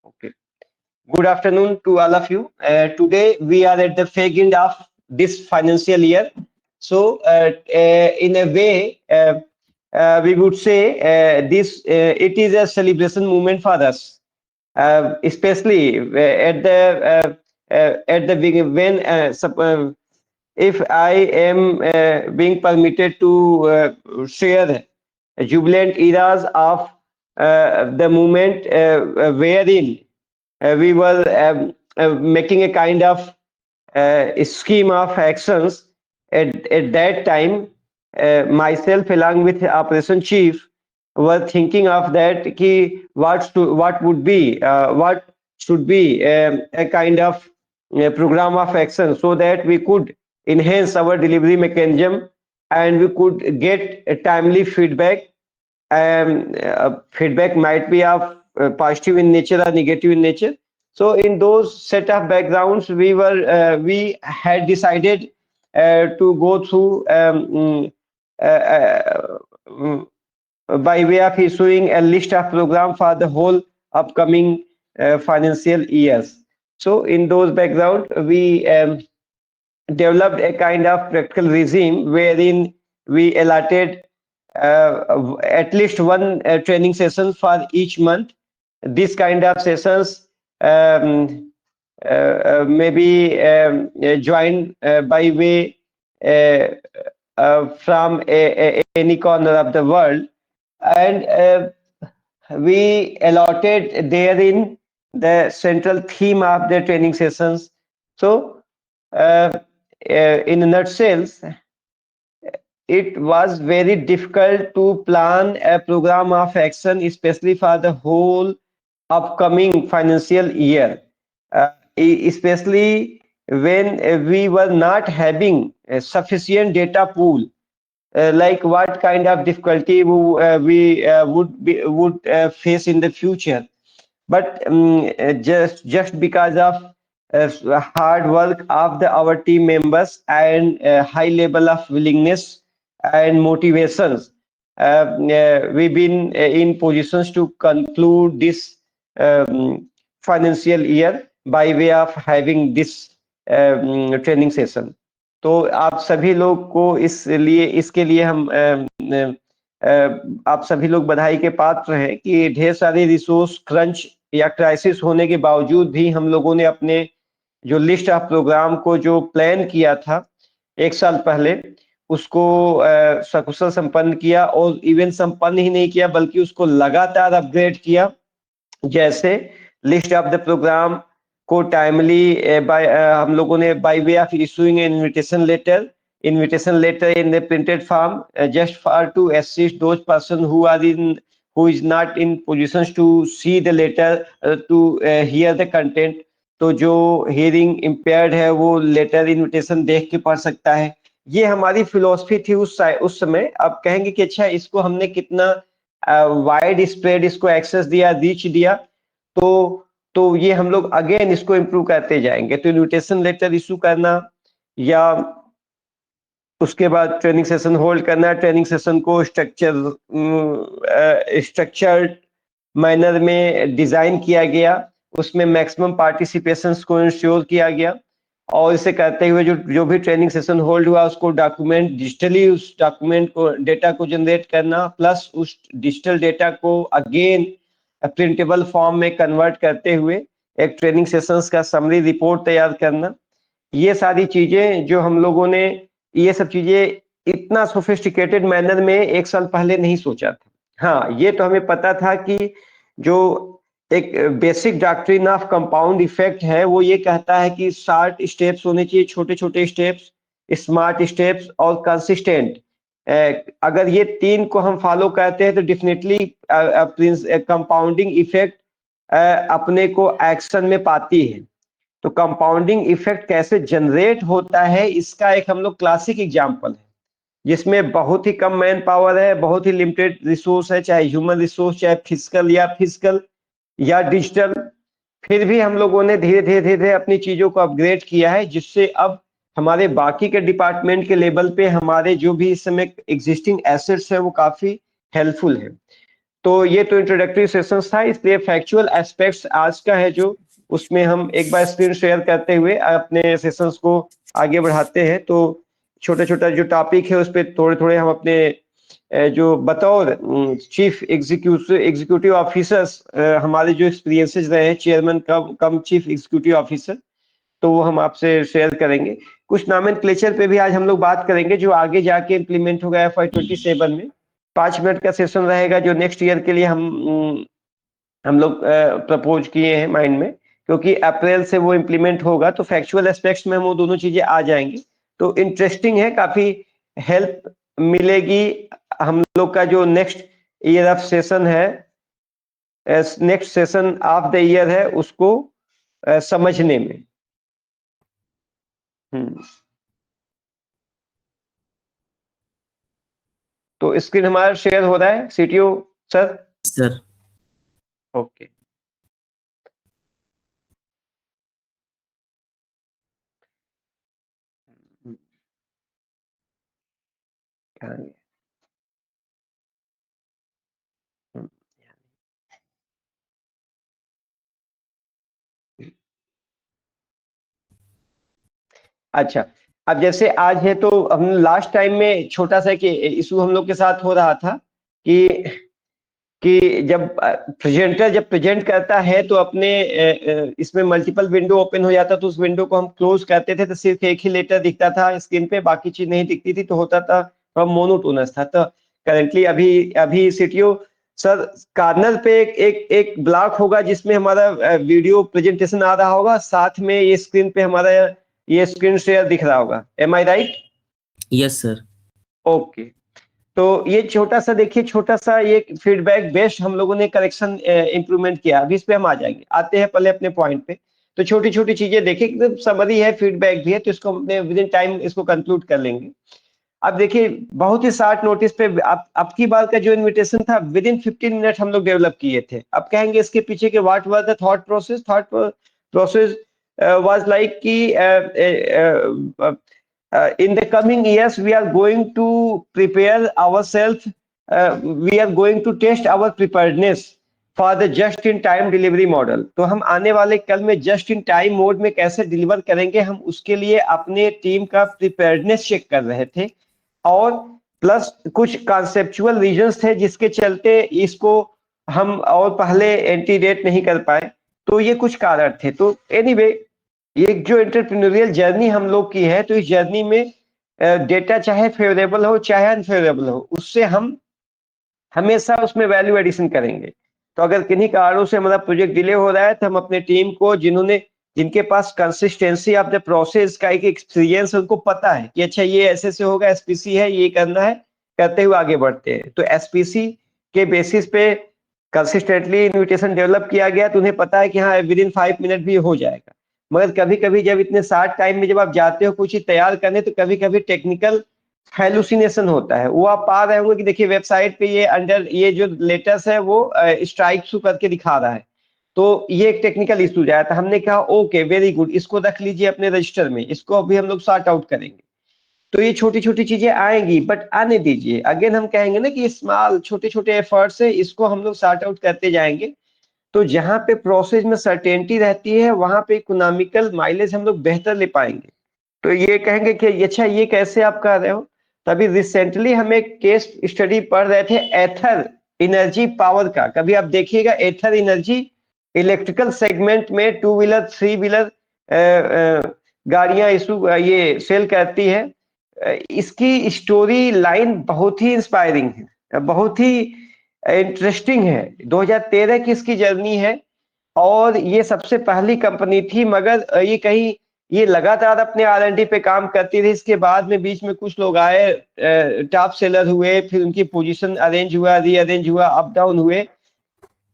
Okay. Good afternoon to all of you. Today we are at the fag end of this financial year. So, in a way, we would say this it is a celebration moment for us, especially at the beginning when if I am being permitted to share jubilant eras of the moment wherein we were making a kind of scheme of actions at that time. Myself along with operation chief were thinking of that ki what would be what should be a kind of program of action so that we could enhance our delivery mechanism and we could get a timely feedback. Feedback might be of positive in nature or negative in nature. So in those set of backgrounds, we had decided to go through mm, by way of issuing a list of program for the whole upcoming financial years. So in those background, we developed a kind of practical regime wherein we allotted at least one training session for each month. This kind of sessions may be joined by way uh, from any corner of the world, and we allotted therein the central theme of the training sessions. So, in a nutshell, it was very difficult to plan a program of action, especially for the whole upcoming financial year, especially when we were not having a sufficient data pool. Like what kind of difficulty we would face in the future, but just because of hard work of our team members and high level of willingness and motivations, we've been in positions to conclude this financial year by way of having this training session. तो आप सभी लोग को इसके लिए हम आप सभी लोग बधाई के पात्र हैं कि ढेर सारे रिसोर्स क्रंच या क्राइसिस होने के बावजूद भी हम लोगों ने अपने जो लिस्ट ऑफ प्रोग्राम को जो प्लान किया था एक साल पहले, उसको सकुशल संपन्न किया और इवन संपन्न ही नहीं किया बल्कि उसको लगातार अपग्रेड किया। जैसे लिस्ट ऑफ द प्रोग्राम को टाइमली हम लोगों ने by way of issuing invitation letter in the printed form just for to assist those person who is not in positions to see the letter to hear the content. तो जो hearing impaired है वो letter invitation देख के पढ़ सकता है। ये हमारी फिलोसफी थी उस समय। अब कहेंगे कि अच्छा इसको हमने कितना वाइड स्प्रेड इसको एक्सेस दिया, रीच दिया, तो ये हम लोग अगेन इसको इम्प्रूव करते जाएंगे। तो इन्विटेशन लेटर इशू करना या उसके बाद ट्रेनिंग सेशन होल्ड करना, ट्रेनिंग सेशन को स्ट्रक्चर्ड मैनर में डिजाइन किया गया, उसमें मैक्सिमम पार्टिसिपेशन को इंश्योर किया गया और इसे करते हुए जो भी ट्रेनिंग सेशन होल्ड हुआ उसको डॉक्यूमेंट डिजिटली उस डॉक्यूमेंट को डेटा को जनरेट करना, प्लस उस डिजिटल डेटा को अगेन प्रिंटेबल फॉर्म में कन्वर्ट करते हुए एक ट्रेनिंग सेशंस का समरी रिपोर्ट तैयार करना। ये सारी चीजें जो हम लोगों ने ये सब चीजें इतना सोफिस्टिकेटेड मैनर में एक साल पहले नहीं सोचा था। हाँ, ये तो हमें पता था कि जो एक basic doctrine of compound effect है वो ये कहता है कि शार्ट स्टेप्स होने चाहिए, छोटे छोटे स्टेप्स, स्मार्ट स्टेप्स और कंसिस्टेंट। अगर ये तीन को हम फॉलो करते हैं तो डेफिनेटली कंपाउंडिंग इफेक्ट अपने को एक्शन में पाती है। तो कंपाउंडिंग इफेक्ट कैसे जनरेट होता है इसका एक हम लोग क्लासिक एग्जांपल है, जिसमें बहुत ही कम मैन पावर है, बहुत ही लिमिटेड रिसोर्स है, चाहे ह्यूमन रिसोर्स, चाहे फिजिकल या डिजिटल। फिर भी हम लोगों ने धीरे धीरे धीरे अपनी चीजों को अपग्रेड किया है, जिससे अब हमारे बाकी के डिपार्टमेंट के लेवल पे हमारे जो भी इस समय एग्जिस्टिंग एसेट्स है वो काफी हेल्पफुल है। तो ये तो इंट्रोडक्टरी सेशंस था, इसलिए फैक्चुअल एस्पेक्ट्स आज का है जो, उसमें हम एक बार स्क्रीन शेयर करते हुए अपने सेशंस को आगे बढ़ाते हैं। तो छोटा छोटा जो टॉपिक है उस पर थोड़े थोड़े हम अपने जो बतौर चीफ एग्जीक्यूटिव ऑफिसर्स हमारे जो एक्सपीरियंसेस रहे हैं, chairman cum chief executive officer, तो वो हम आपसे शेयर करेंगे। कुछ नॉमेनक्लेचर पे भी आज हम लोग बात करेंगे जो आगे जाके इम्प्लीमेंट होगा FY27 में। 5 मिनट का सेशन रहेगा जो नेक्स्ट ईयर के लिए हम लोग प्रपोज किए हैं माइंड में, क्योंकि अप्रैल से वो इम्प्लीमेंट होगा। तो फैक्चुअल एस्पेक्ट्स में हम वो दोनों चीजें आ जाएंगी, तो इंटरेस्टिंग है, काफी हेल्प मिलेगी हम लोग का जो नेक्स्ट ईयर ऑफ सेशन है, next session of the year है, उसको समझने में। तो स्क्रीन हमारा शेयर हो रहा है CTO सर? Sir okay. अच्छा, अब जैसे आज है तो हम लास्ट टाइम में छोटा सा कि इशू हम लोग के साथ हो रहा था कि जब प्रेजेंटर जब प्रेजेंट करता है तो अपने इसमें मल्टीपल विंडो ओपन हो जाता, तो उस विंडो को हम क्लोज करते थे तो सिर्फ एक ही लेटर दिखता था स्क्रीन पे, बाकी चीज नहीं दिखती थी, तो होता था मोनोटोनस था। तो करेंटली अभी अभी CTO सर कार्नर पे एक ब्लॉक होगा जिसमें हमारा वीडियो प्रेजेंटेशन आ रहा होगा, साथ में ये स्क्रीन पे हमारा ये स्क्रीन शेयर दिख रहा होगा। एम आई राइट? Yes sir. ओके, तो ये छोटा सा देखिए, छोटा सा ये फीडबैक बेस्ड हम लोगों ने करेक्शन इंप्रूवमेंट किया, अभी इस पे हम आ जाएंगे, आते हैं पहले अपने पॉइंट पे। तो छोटी छोटी चीजें देखिए, एकदम समरी है, फीडबैक भी है, तो इसको हमने विद इन टाइम इसको कंक्लूड कर लेंगे। अब देखिए, बहुत ही शार्ट नोटिस पे अब की बार का जो इनविटेशन था विद इन 15 मिनट हम लोग डेवलप किए थे। अब कहेंगे इसके पीछे के what was the thought process? Thought process was like कि in the coming years we are going to prepare ourselves, we are going to test our preparedness for the just in time delivery model। तो हम आने वाले कल में just in time mode में कैसे deliver करेंगे, हम उसके लिए अपने टीम का प्रिपेयर्डनेस चेक कर रहे थे, और प्लस कुछ कॉन्सेप्चुअल रीजंस थे जिसके चलते इसको हम और पहले एंटीडेट नहीं कर पाए। तो ये कुछ कारण थे। तो एनीवे, एक जो एंटरप्रेन्योरियल जर्नी हम लोग की है, तो इस जर्नी में डेटा चाहे फेवरेबल हो चाहे अनफेवरेबल हो, उससे हम हमेशा उसमें वैल्यू एडिशन करेंगे। तो अगर किन्हीं कारणों से हमारा प्रोजेक्ट डिले हो रहा है, तो हम अपने टीम को जिनके पास कंसिस्टेंसी ऑफ द प्रोसेस का एक एक्सपीरियंस, उनको पता है कि अच्छा ये ऐसे से होगा, SPC है, ये करना है, करते हुए आगे बढ़ते हैं। तो SPC के बेसिस पे कंसिस्टेंटली इन्विटेशन डेवलप किया गया, तो उन्हें पता है कि हाँ विद इन 5 मिनट भी हो जाएगा। मगर कभी कभी जब इतने शार्ट टाइम में जब आप जाते हो कुछ तैयार करने, तो कभी कभी टेक्निकल हेलुसिनेशन होता है। वो आप पा रहे होंगे कि देखिए वेबसाइट पे ये अंडर ये जो लेटेस्ट है वो स्ट्राइक थ्रू करके दिखा रहा है, तो ये एक टेक्निकल इशू जाया था। हमने कहा ओके वेरी गुड, इसको रख लीजिए अपने रजिस्टर में, इसको अभी हम लोग सॉर्ट आउट करेंगे। तो ये छोटी छोटी चीजें आएंगी, बट आने दीजिए। अगेन हम कहेंगे ना कि स्मॉल छोटे छोटे एफर्ट्स है, इसको हम लोग सॉर्ट आउट करते जाएंगे। तो जहां पे प्रोसेस में सर्टेनिटी रहती है, वहां पे इकोनॉमिकल माइलेज हम लोग बेहतर ले पाएंगे। तो ये कहेंगे कि अच्छा ये कैसे आप कर रहे हो? तभी रिसेंटली हम एक केस स्टडी पढ़ रहे थे एथर एनर्जी पावर का। कभी आप देखिएगा एथर एनर्जी इलेक्ट्रिकल सेगमेंट में 2 व्हीलर 3 व्हीलर गाड़ियां इशू ये सेल करती है। इसकी स्टोरी लाइन बहुत ही इंस्पायरिंग है, बहुत ही इंटरेस्टिंग है। 2013 की इसकी जर्नी है, और ये सबसे पहली कंपनी थी, मगर ये कहीं ये लगातार अपने R&D पे काम करती रही। इसके बाद में बीच में कुछ लोग आए, टॉप सेलर हुए, फिर उनकी पोजीशन अरेंज हुआ, रीअरेंज हुआ, अप डाउन हुए।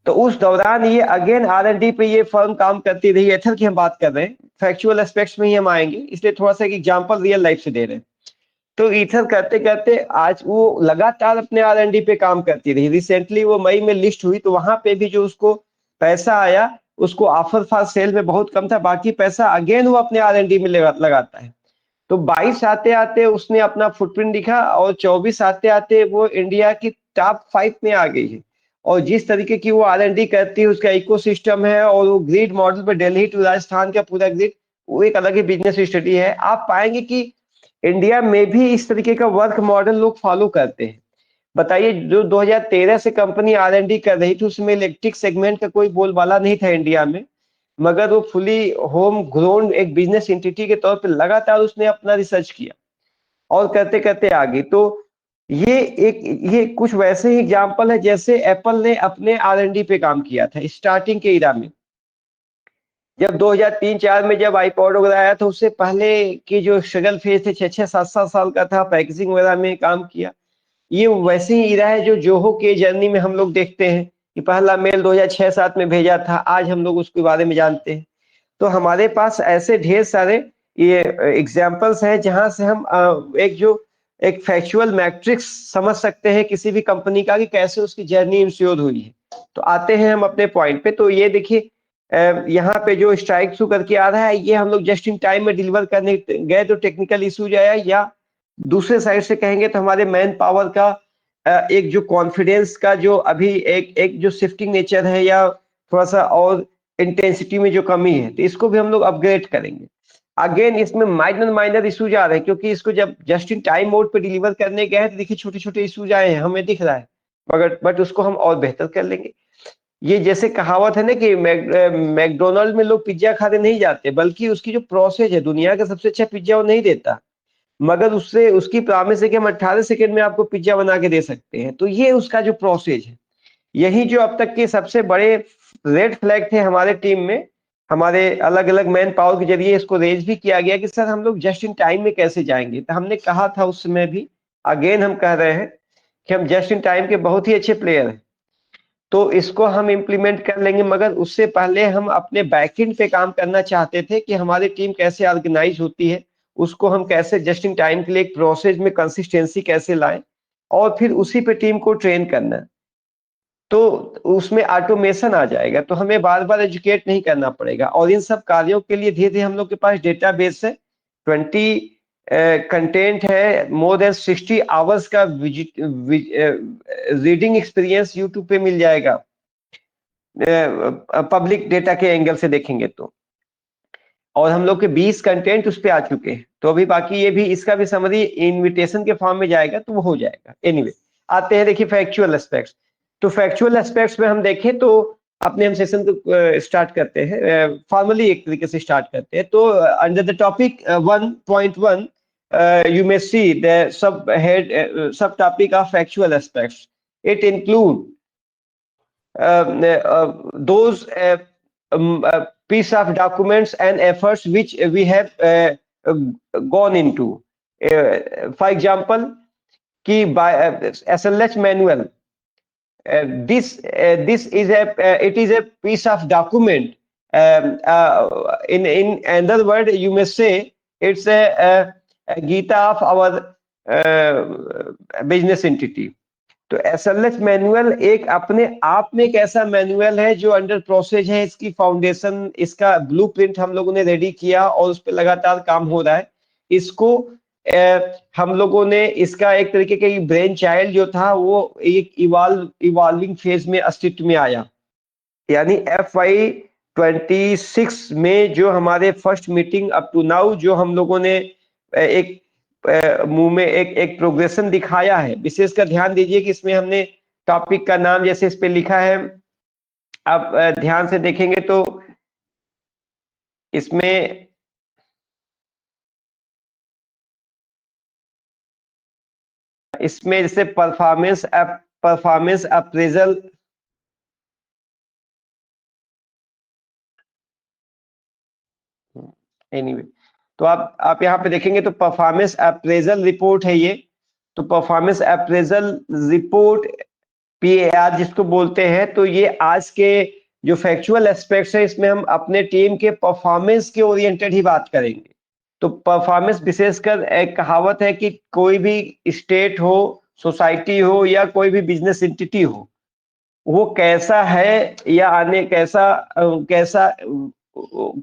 तो उस दौरान ये अगेन R&D पे ये फर्म काम करती रही। एथर की हम बात कर रहे हैं, फैक्चुअल एस्पेक्ट्स में ही हम आएंगे, इसलिए थोड़ा सा एक एग्जांपल रियल लाइफ से दे रहे हैं। तो ईथर करते करते आज वो लगातार अपने R&D पे काम करती रही। रिसेंटली वो मई में लिस्ट हुई, तो वहां पे भी जो उसको पैसा आया, उसको ऑफर फॉर सेल में बहुत कम था, बाकी पैसा अगेन वो अपने R&D में लगाता है। तो 22 आते आते उसने अपना फुटप्रिंट दिखा, और 24 आते आते वो इंडिया की टॉप 5 में आ गई है। और जिस तरीके की वो R&D करती है, उसका इकोसिस्टम है, और वो ग्रिड मॉडल पे दिल्ली टू राजस्थान का पूरा ग्रिड, वो एक अलग ही बिजनेस स्टडी है। आप पाएंगे कि इंडिया में भी इस तरीके का वर्क मॉडल लोग फॉलो करते हैं। बताइए, जो 2013 से कंपनी R&D कर रही थी, उसमें इलेक्ट्रिक सेगमेंट का कोई बोलबाला नहीं था इंडिया में, मगर वो फुली होम ग्रोन एक बिजनेस एंटिटी के तौर पे लगातार उसने अपना रिसर्च किया और करते करते आ गई। तो ये कुछ वैसे ही एग्जाम्पल है जैसे एप्पल ने अपने R&D पे काम किया था स्टार्टिंग के इरा में। जब 2003-4 में जब आईपॉड वगैरह आया, तो उससे पहले की जो स्ट्रगल फेज थे, 6-7 साल का था, पैकेजिंग वगैरह में काम किया। ये वैसे ही इरा है जो जोहो के जर्नी में हम लोग देखते हैं कि पहला मेल 2006-7 में भेजा था, आज हम लोग उसके बारे में जानते हैं। तो हमारे पास ऐसे ढेर सारे ये एग्जाम्पल्स हैं जहां से हम एक फैक्चुअल मैट्रिक्स समझ सकते हैं किसी भी कंपनी का कि कैसे उसकी जर्नी इंश्योर हुई है। तो आते हैं हम अपने पॉइंट पे। तो ये देखिए, यहाँ पे जो स्ट्राइक थ्रू करके आ रहा है, ये हम लोग जस्ट इन टाइम में डिलीवर करने गए तो टेक्निकल इश्यूज आया, या दूसरे साइड से कहेंगे तो हमारे मैन पावर का एक जो कॉन्फिडेंस का जो अभी एक जो शिफ्टिंग नेचर है, या थोड़ा सा और इंटेंसिटी में जो कमी है, तो इसको भी हम लोग अपग्रेड करेंगे। अगेन इसमें माइनर माइनर इश्यूज आ रहे हैं, क्योंकि इसको जब जस्ट इन टाइम मोड पे डिलीवर करने गए हैं तो देखिए छोटे छोटे इश्यूज आए हैं, हमें दिख रहा है, मगर बट उसको हम और बेहतर कर लेंगे। ये जैसे कहावत है ना कि मैकडोनल्ड में लोग पिज्जा खाने नहीं जाते, बल्कि उसकी जो प्रोसेस है, दुनिया का सबसे अच्छा पिज्जा वो नहीं देता, मगर उससे उसकी प्रॉमिस है कि हम 18 सेकंड में आपको पिज्जा बना के दे सकते हैं। तो ये उसका जो प्रोसेस है, यही जो अब तक के सबसे बड़े रेड फ्लैग थे हमारे टीम में। हमारे अलग अलग मैन पावर के जरिए इसको रेज भी किया गया कि सर हम लोग जस्ट इन टाइम में कैसे जाएंगे। तो हमने कहा था उस समय भी, अगेन हम कह रहे हैं कि हम जस्ट इन टाइम के बहुत ही अच्छे प्लेयर हैं, तो इसको हम इम्प्लीमेंट कर लेंगे। मगर उससे पहले हम अपने बैकएंड पे काम करना चाहते थे कि हमारी टीम कैसे ऑर्गेनाइज होती है, उसको हम कैसे जस्ट इन टाइम के लिए एक प्रोसेस में कंसिस्टेंसी कैसे लाएं, और फिर उसी पे टीम को ट्रेन करना। तो उसमें ऑटोमेशन आ जाएगा, तो हमें बार बार एजुकेट नहीं करना पड़ेगा। और इन सब कार्यों के लिए धीरे धीरे हम लोग के पास डेटाबेस है, 20 कंटेंट है, मोर देन 60 आवर्स का रीडिंग एक्सपीरियंस यूट्यूब पे मिल जाएगा, पब्लिक डेटा के एंगल से देखेंगे तो। और हम लोग के 20 कंटेंट उस पे आ चुके हैं, तो अभी बाकी ये भी, इसका भी समरी इनविटेशन के फॉर्म में जाएगा, तो वो हो जाएगा। एनीवे, आते हैं देखिए फैक्चुअल एस्पेक्ट्स। तो फैक्चुअल एस्पेक्ट्स में हम देखें तो अपने हम सेशन को स्टार्ट करते हैं, फॉर्मली एक तरीके से स्टार्ट करते हैं। तो under the topic 1.1 you may see the subtopic of factual aspects. It include those piece of documents and efforts which we have gone into. For example, कि by SLH manual, this is it is a piece of document. In another word, you may say it's a Gita of our business entity. तो SLH manual एक अपने आप में एक ऐसा manual है जो अंडर प्रोसेस है, इसकी फाउंडेशन, इसका ब्लूप्रिंट हम लोगों ने रेडी किया और उस पर लगातार काम हो रहा है। इसको हम लोगों ने, इसका एक तरीके का ब्रेन चाइल्ड जो था वो एक इवॉल्विंग फेज में अस्तित्व में आया, यानी FY 26 में जो हमारे first meeting up to now जो हम लोगों ने एक मुंह में एक प्रोग्रेशन दिखाया है। विशेषकर ध्यान दीजिए कि इसमें हमने टॉपिक का नाम जैसे इस पे लिखा है, आप ध्यान से देखेंगे तो इसमें जैसे परफॉर्मेंस अप्रेजल, एनीवे, तो आप यहाँ पे देखेंगे तो परफॉर्मेंस अप्रेजल रिपोर्ट है ये। तो परफॉर्मेंस अप्रेजल रिपोर्ट, PAR जिसको बोलते हैं, तो ये आज के जो फैक्चुअल एस्पेक्ट्स है, इसमें हम अपने टीम के परफॉर्मेंस के ओरिएंटेड ही बात करेंगे। तो परफॉर्मेंस विशेषकर एक कहावत है कि कोई भी स्टेट हो, सोसाइटी हो, या कोई भी बिजनेस एंटिटी हो, वो कैसा है या आने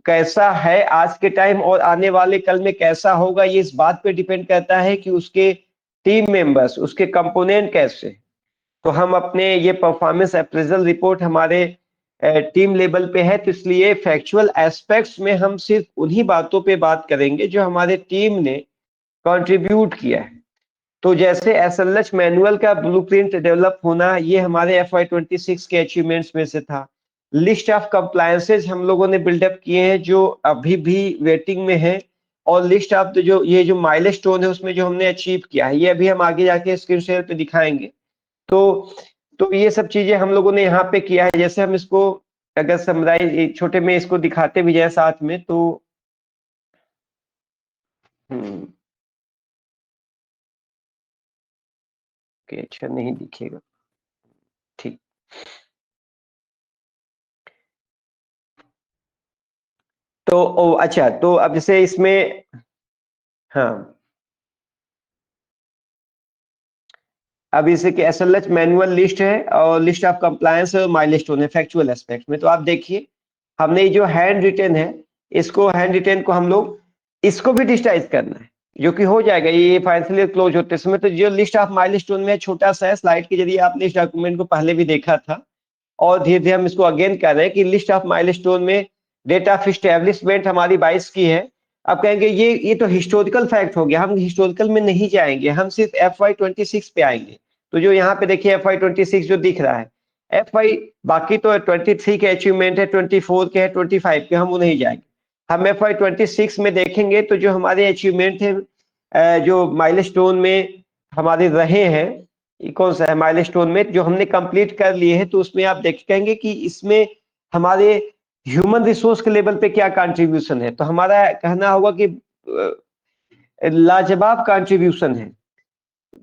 कैसा है आज के टाइम और आने वाले कल में कैसा होगा, ये इस बात पे डिपेंड करता है कि उसके टीम मेंबर्स, उसके कंपोनेंट कैसे। तो हम अपने ये परफॉर्मेंस अप्रेजल रिपोर्ट हमारे टीम लेवल पे है, तो इसलिए फैक्चुअल एस्पेक्ट्स में हम सिर्फ उन्हीं बातों पे बात करेंगे जो हमारे टीम ने कंट्रीब्यूट किया है। तो जैसे एसएलएच मैनुअल का ब्लूप्रिंट डेवलप होना, ये हमारे FY26 के अचीवमेंट्स में से था। लिस्ट ऑफ कंप्लायंसेस हम लोगों ने बिल्डअप किए हैं जो अभी भी वेटिंग में है, और लिस्ट ऑफ जो ये जो माइलस्टोन है उसमें जो हमने अचीव किया है, ये अभी हम आगे जाके स्क्रीन शेयर पे दिखाएंगे। तो ये सब चीजें हम लोगों ने यहाँ पे किया है। जैसे हम इसको अगर समराइज छोटे में इसको दिखाते भी जाए साथ में, तो अच्छा नहीं दिखेगा, ठीक। तो अच्छा, तो अब जैसे इसमें, हाँ, अब इसे कि एसएलएच मैनुअल लिस्ट है और लिस्ट ऑफ कंप्लायंस और माइलस्टोन है फैक्चुअल एस्पेक्ट में। तो आप देखिए, हमने ये जो हैंड रिटेन है, इसको हैंड रिटेन को हम लोग इसको भी डिजिटाइज करना है, जो कि हो जाएगा ये फाइनली क्लोज होते समय। तो जो लिस्ट ऑफ माइलस्टोन में छोटा सा है, स्लाइड के जरिए आपने इस डॉक्यूमेंट को पहले भी देखा था, और धीरे धीरे हम इसको अगेन कर रहे हैं कि लिस्ट ऑफ माइलस्टोन में डेट ऑफ इस्टेब्लिशमेंट हमारी 22 की है। अब कहेंगे ये तो हिस्टोरिकल फैक्ट हो गया, हम हिस्टोरिकल में नहीं जाएंगे, हम सिर्फ FY26 पे आएंगे। तो जो यहाँ पे देखिए FY26 जो दिख रहा है, FY बाकी तो 23 के अचीवमेंट है, 24 के है, 25 के, हम वो नहीं जाएंगे। हम FY26 में देखेंगे तो जो हमारे अचीवमेंट है, जो माइलस्टोन में हमारे रहे हैं, ये कौन सा है माइलस्टोन में जो हमने कंप्लीट कर लिए हैं, तो उसमें आप देखेंगे कि इसमें हमारे ह्यूमन रिसोर्स के लेवल पे क्या कंट्रीब्यूशन है। तो हमारा कहना होगा कि लाजवाब कंट्रीब्यूशन है।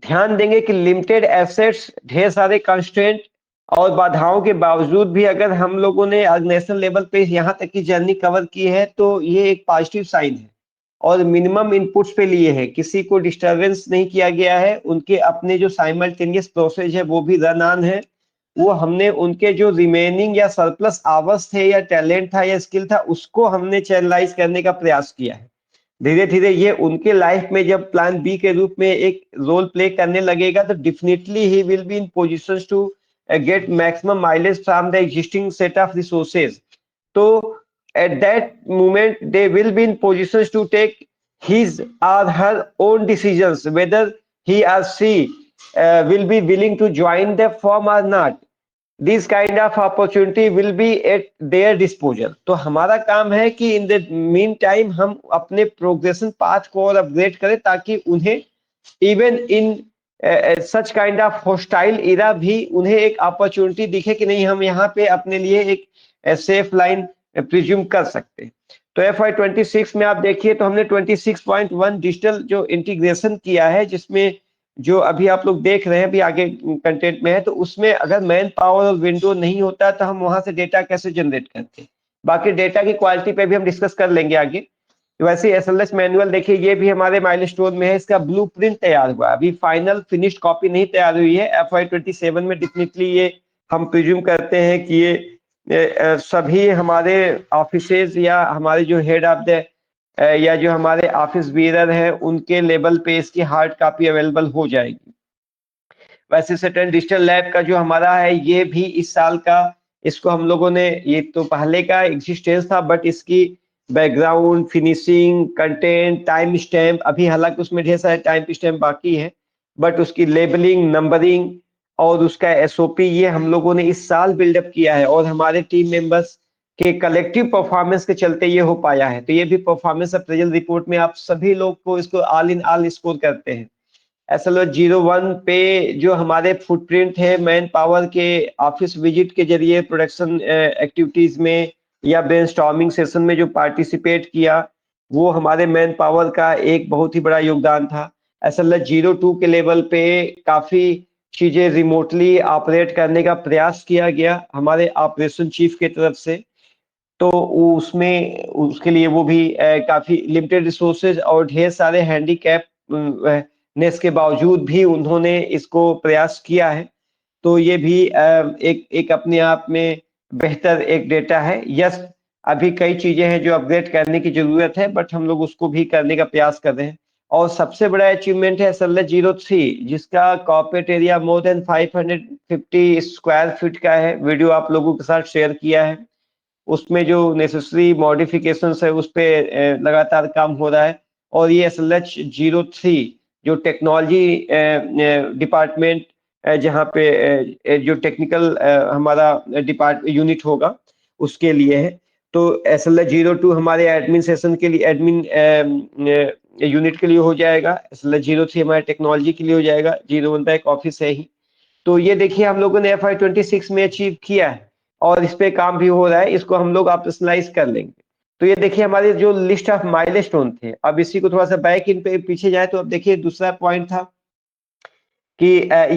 ध्यान देंगे कि लिमिटेड एसेट्स, ढेर सारे कंस्ट्रेंट और बाधाओं के बावजूद भी अगर हम लोगों ने ऑर्गेनाइजेशन लेवल पे यहाँ तक की जर्नी कवर की है, तो ये एक पॉजिटिव साइन है। और मिनिमम इनपुट्स पे लिए है, किसी को डिस्टरबेंस नहीं किया गया है, उनके अपने जो साइमल्टेनियस प्रोसेस है वो भी रन ऑन है। वो हमने उनके जो रिमेनिंग या सरप्लस आवर्स थे या टैलेंट था या स्किल था, उसको हमने चैनलाइज करने का प्रयास किया है। धीरे धीरे ये उनके लाइफ में जब प्लान बी के रूप में एक रोल प्ले करने लगेगा, तो definitely he will be in positions to get maximum mileage from the existing set of resources. तो at that moment they will be in positions to take his or her own decisions whether he or she will be willing to join the firm or not. This kind of opportunity will be at their disposal. तो हमारा काम है कि in the mean time हम अपने progression path को और upgrade करें, ताकि उन्हें even in such kind of hostile era भी उन्हें एक अपॉर्चुनिटी दिखे कि नहीं, हम यहाँ पे अपने लिए एक सेफ लाइन प्रिज्यूम कर सकते हैं। तो FY26 में आप देखिए तो हमने 26.1 डिजिटल जो इंटीग्रेशन किया है, जिसमें जो अभी आप लोग देख रहे हैं भी आगे कंटेंट में है, तो उसमें अगर मैन पावर और विंडो नहीं होता तो हम वहां से डेटा कैसे जनरेट करते हैं। बाकी डेटा की क्वालिटी पे भी हम डिस्कस कर लेंगे आगे। वैसे एसएलएस मैनुअल देखिए, ये भी हमारे माइलस्टोन में है, इसका ब्लूप्रिंट तैयार हुआ, अभी फाइनल फिनिश्ड कॉपी नहीं तैयार हुई है। FY27 में डेफिनेटली ये हम प्रिज्यूम करते हैं कि ये सभी हमारे ऑफिसेज या हमारे जो हेड ऑफ द या जो हमारे ऑफिस बीरर हैं उनके लेवल पे इसकी हार्ड कॉपी अवेलेबल हो जाएगी। वैसे सेटन डिजिटल लैब का जो हमारा है, ये भी इस साल का, इसको हम लोगों ने, ये तो पहले का एग्जिस्टेंस था, बट इसकी background, finishing, content, time stamp, अभी हालांकि उसमें ढेर सारे टाइम स्टैम्प बाकी है, बट उसकी लेबलिंग, नंबरिंग और उसका SOP ये हम लोगों ने इस साल बिल्डअप किया है, और हमारे टीम मेंबर्स के कलेक्टिव परफॉर्मेंस के चलते ये हो पाया है। तो ये भी परफॉर्मेंस अप्रेजल रिपोर्ट में आप सभी लोग को इसको ऑल इन ऑल स्कोर करते हैं। SLO01 पे जो हमारे फुटप्रिंट है मैन पावर के ऑफिस विजिट के जरिए प्रोडक्शन एक्टिविटीज में या ब्रेनस्टॉर्मिंग सेशन में जो पार्टिसिपेट किया, वो हमारे मैन पावर का एक बहुत ही बड़ा योगदान था। SLO02 के लेवल पे काफी चीजें रिमोटली ऑपरेट करने का प्रयास किया गया हमारे ऑपरेशन चीफ के तरफ से। तो उसमें उसके लिए वो भी काफी लिमिटेड रिसोर्सेज और ढेर सारे हैंडीकैप नेस के बावजूद भी उन्होंने इसको प्रयास किया है। तो ये भी एक अपने आप में बेहतर एक डेटा है। यस, अभी कई चीजें हैं जो अपग्रेड करने की जरूरत है, बट हम लोग उसको भी करने का प्रयास कर रहे हैं। और सबसे बड़ा अचीवमेंट है SLS 03, जिसका corporate area more than 550 square feet का है। वीडियो आप लोगों के साथ शेयर किया है, उसमें जो नेसेसरी मॉडिफिकेशंस है उस पे लगातार काम हो रहा है। और ये SLH 03 जो टेक्नोलॉजी डिपार्टमेंट जहाँ पे जो टेक्निकल हमारा यूनिट होगा उसके लिए है। तो SLH 02 हमारे एडमिन सेशन के लिए, एडमिन यूनिट के लिए हो जाएगा। SLH 03 हमारे टेक्नोलॉजी के लिए हो जाएगा। 01 बैक ऑफिस है ही। तो ये देखिए हम लोगों ने FY 26 में अचीव किया है और इस पे काम भी हो रहा है, इसको हम लोग ऑपरेशनलाइज कर लेंगे। तो ये देखिए हमारे जो लिस्ट ऑफ माइलस्टोन थे। अब इसी को थोड़ा सा बैक इन पे पीछे जाए तो अब देखिए दूसरा पॉइंट था कि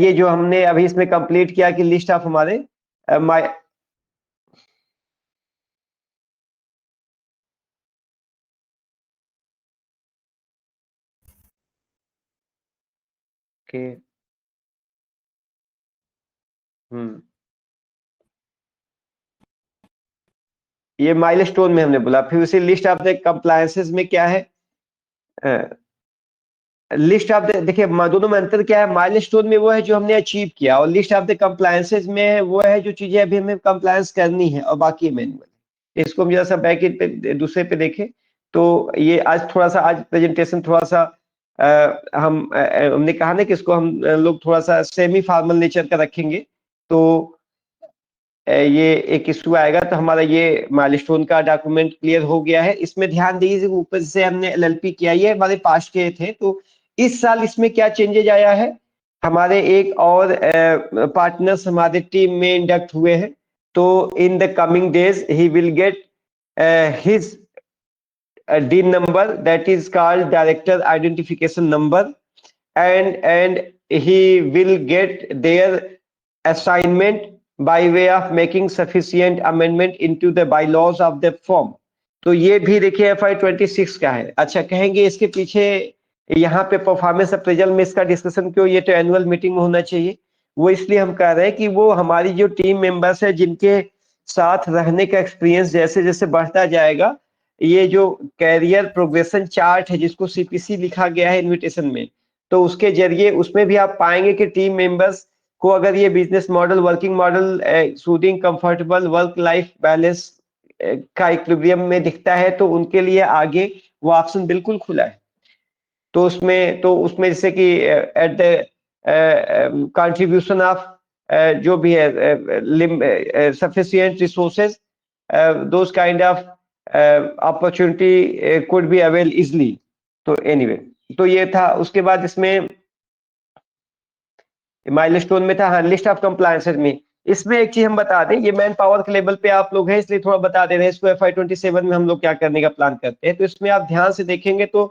ये जो हमने अभी इसमें कंप्लीट किया कि लिस्ट ऑफ हमारे माइ के हम्म ये माइलस्टोन में हमने बोला। फिर उसी लिस्ट ऑफ द कंप्लायंसेस में क्या है, लिस्ट ऑफ द, देखिए दोनों में अंतर क्या है। माइलस्टोन में वो है जो हमने अचीव किया, और लिस्ट ऑफ द कंप्लायंसेस में वो है जो चीजें अभी हमें कंप्लायंस करनी है और बाकी मैनुअल। इसको हम जरा सा बैक एंड पे दूसरे पे देखें तो ये आज थोड़ा सा, आज प्रेजेंटेशन थोड़ा सा हमने कहा ना कि इसको हम लोग थोड़ा सा सेमी फॉर्मल नेचर का रखेंगे। तो ये एक इशू आएगा। तो हमारा ये माइलस्टोन का डॉक्यूमेंट क्लियर हो गया है। इसमें ध्यान दीजिए ऊपर से हमने LLP किया, ये हमारे पास के थे। तो इस साल इसमें क्या चेंजेज आया है, हमारे एक और पार्टनर्स हमारे टीम में इंडक्ट हुए हैं। तो in the coming days he will get his DIN number, that is called director identification number, and he will get their assignment by way of making sufficient amendment into the bylaws of the firm। तो ये भी देखिए FY 26 का है। अच्छा, कहेंगे इसके पीछे यहाँ पे परफॉर्मेंस अप्रेजल में इसका डिस्कशन क्यों, ये तो एनुअल मीटिंग में होना चाहिए। वो इसलिए हम कह रहे हैं कि वो हमारी जो टीम मेंबर्स है जिनके साथ रहने का एक्सपीरियंस जैसे जैसे बढ़ता जाएगा, ये जो कैरियर प्रोग्रेशन चार्ट है जिसको CPC लिखा गया है इनविटेशन में, तो उसके जरिए उसमें भी आप पाएंगे कि टीम मेंबर्स को अगर ये business model, working model soothing, comfortable work life balance का इक्विलिब्रियम में दिखता है तो उनके लिए आगे वो ऑप्शन बिल्कुल खुला है। तो उसमें जैसे कि एट द कंट्रीब्यूशन ऑफ जो भी है sufficient resources, those kind of opportunity could be avail easily. तो एनीवे, तो ये था। उसके बाद इसमें माइलस्टोन में था, हाँ, लिस्ट ऑफ कंप्लायंसेस में। इसमें एक चीज हम बता दें, ये मैन पावर के लेवल पे आप लोग हैं इसलिए थोड़ा बता दे रहे हैं इसको। FY 27 में हम लोग क्या करने का प्लान करते हैं। तो इसमें आप ध्यान से देखेंगे तो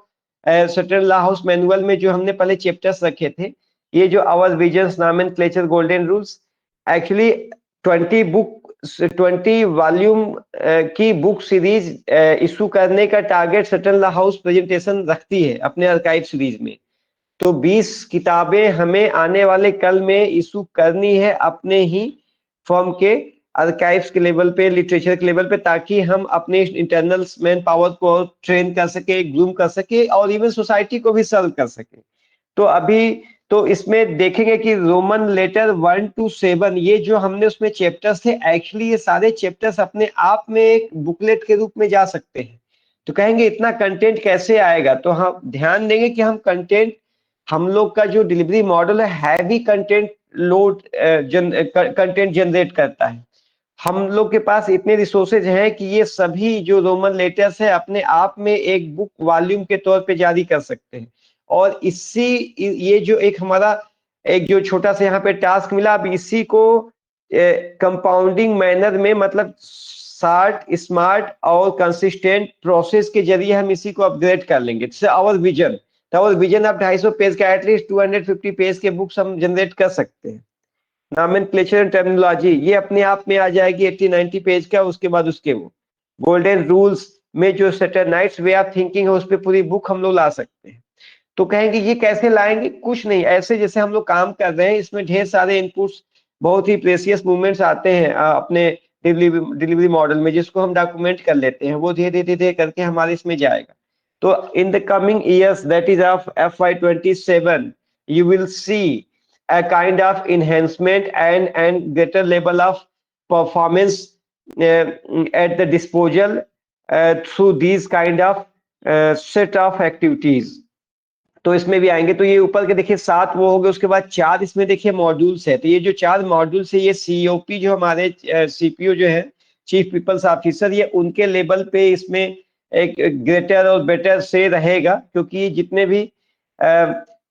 सटरन लॉ हाउस मैनुअल में जो हमने पहले चैप्टर्स रखे थे, ये जो our visions, nomenclature, golden rules, actually 20 volume की बुक सीरीज इशू करने का target Saturn law house presentation रखती है अपने आर्काइव सीरीज में। तो 20 किताबें हमें आने वाले कल में इशू करनी है अपने ही फॉर्म के आर्काइव्स के लेवल पे, लिटरेचर के लेवल पे, ताकि हम अपने इंटरनल मैन पावर को ट्रेन कर सके, ग्रूम कर सके और इवन सोसाइटी को भी सर्व कर सके। तो अभी तो इसमें देखेंगे कि रोमन लेटर 1 to 7 ये जो हमने उसमें चैप्टर्स थे, एक्चुअली ये सारे चैप्टर्स अपने आप में एक बुकलेट के रूप में जा सकते हैं। तो कहेंगे इतना कंटेंट कैसे आएगा, तो हम ध्यान देंगे कि हम लोग का जो डिलीवरी मॉडल है heavy content load content generate करता है। हम लोग के पास इतने रिसोर्सेज हैं कि ये सभी जो रोमन लेटर्स है अपने आप में एक बुक वॉल्यूम के तौर पे जारी कर सकते हैं। और ये जो एक हमारा एक जो छोटा सा यहाँ पे टास्क मिला, अब इसी को कंपाउंडिंग मैनर में, मतलब शार्ट, स्मार्ट और कंसिस्टेंट प्रोसेस के जरिए हम इसी को अपग्रेड कर लेंगे। आवर विजन, तो आवर विजन आप 250 पेज का, एटलीस्ट 250 पेज के बुक्स हम जनरेट कर सकते हैं। नॉमेनक्लेचर एंड टर्मिनोलॉजी ये अपने आप में आ जाएगी 80-90 पेज का। उसके बाद उसके वो गोल्डन रूल्स में जो सेटरनाइट्स वे ऑफ थिंकिंग है उस पर पूरी बुक हम लोग ला सकते हैं। तो कहेंगे ये कैसे लाएंगे, कुछ नहीं, ऐसे जैसे हम लोग काम कर रहे हैं इसमें ढेर सारे इनपुट्स, बहुत ही प्रेसियस मूवमेंट्स आते हैं अपने डिलीवरी मॉडल में, जिसको हम डॉक्यूमेंट कर लेते हैं। वो धीरे धीरे धीरे करके हमारे इसमें जाएगा। तो in the coming years, that is of FY27, you will see a kind of enhancement and greater level of performance at the disposal through these kind of set of activities. तो इसमें भी आएंगे। तो ये ऊपर के देखिए 7 वो हो गए, उसके बाद 4 इसमें देखिए मॉड्यूल्स है। तो ये जो 4 मॉड्यूल्स है, ये COP जो हमारे CPO जो है, चीफ पीपल्स ऑफिसर, ये उनके लेवल पे इसमें एक ग्रेटर और बेटर से रहेगा, क्योंकि जितने भी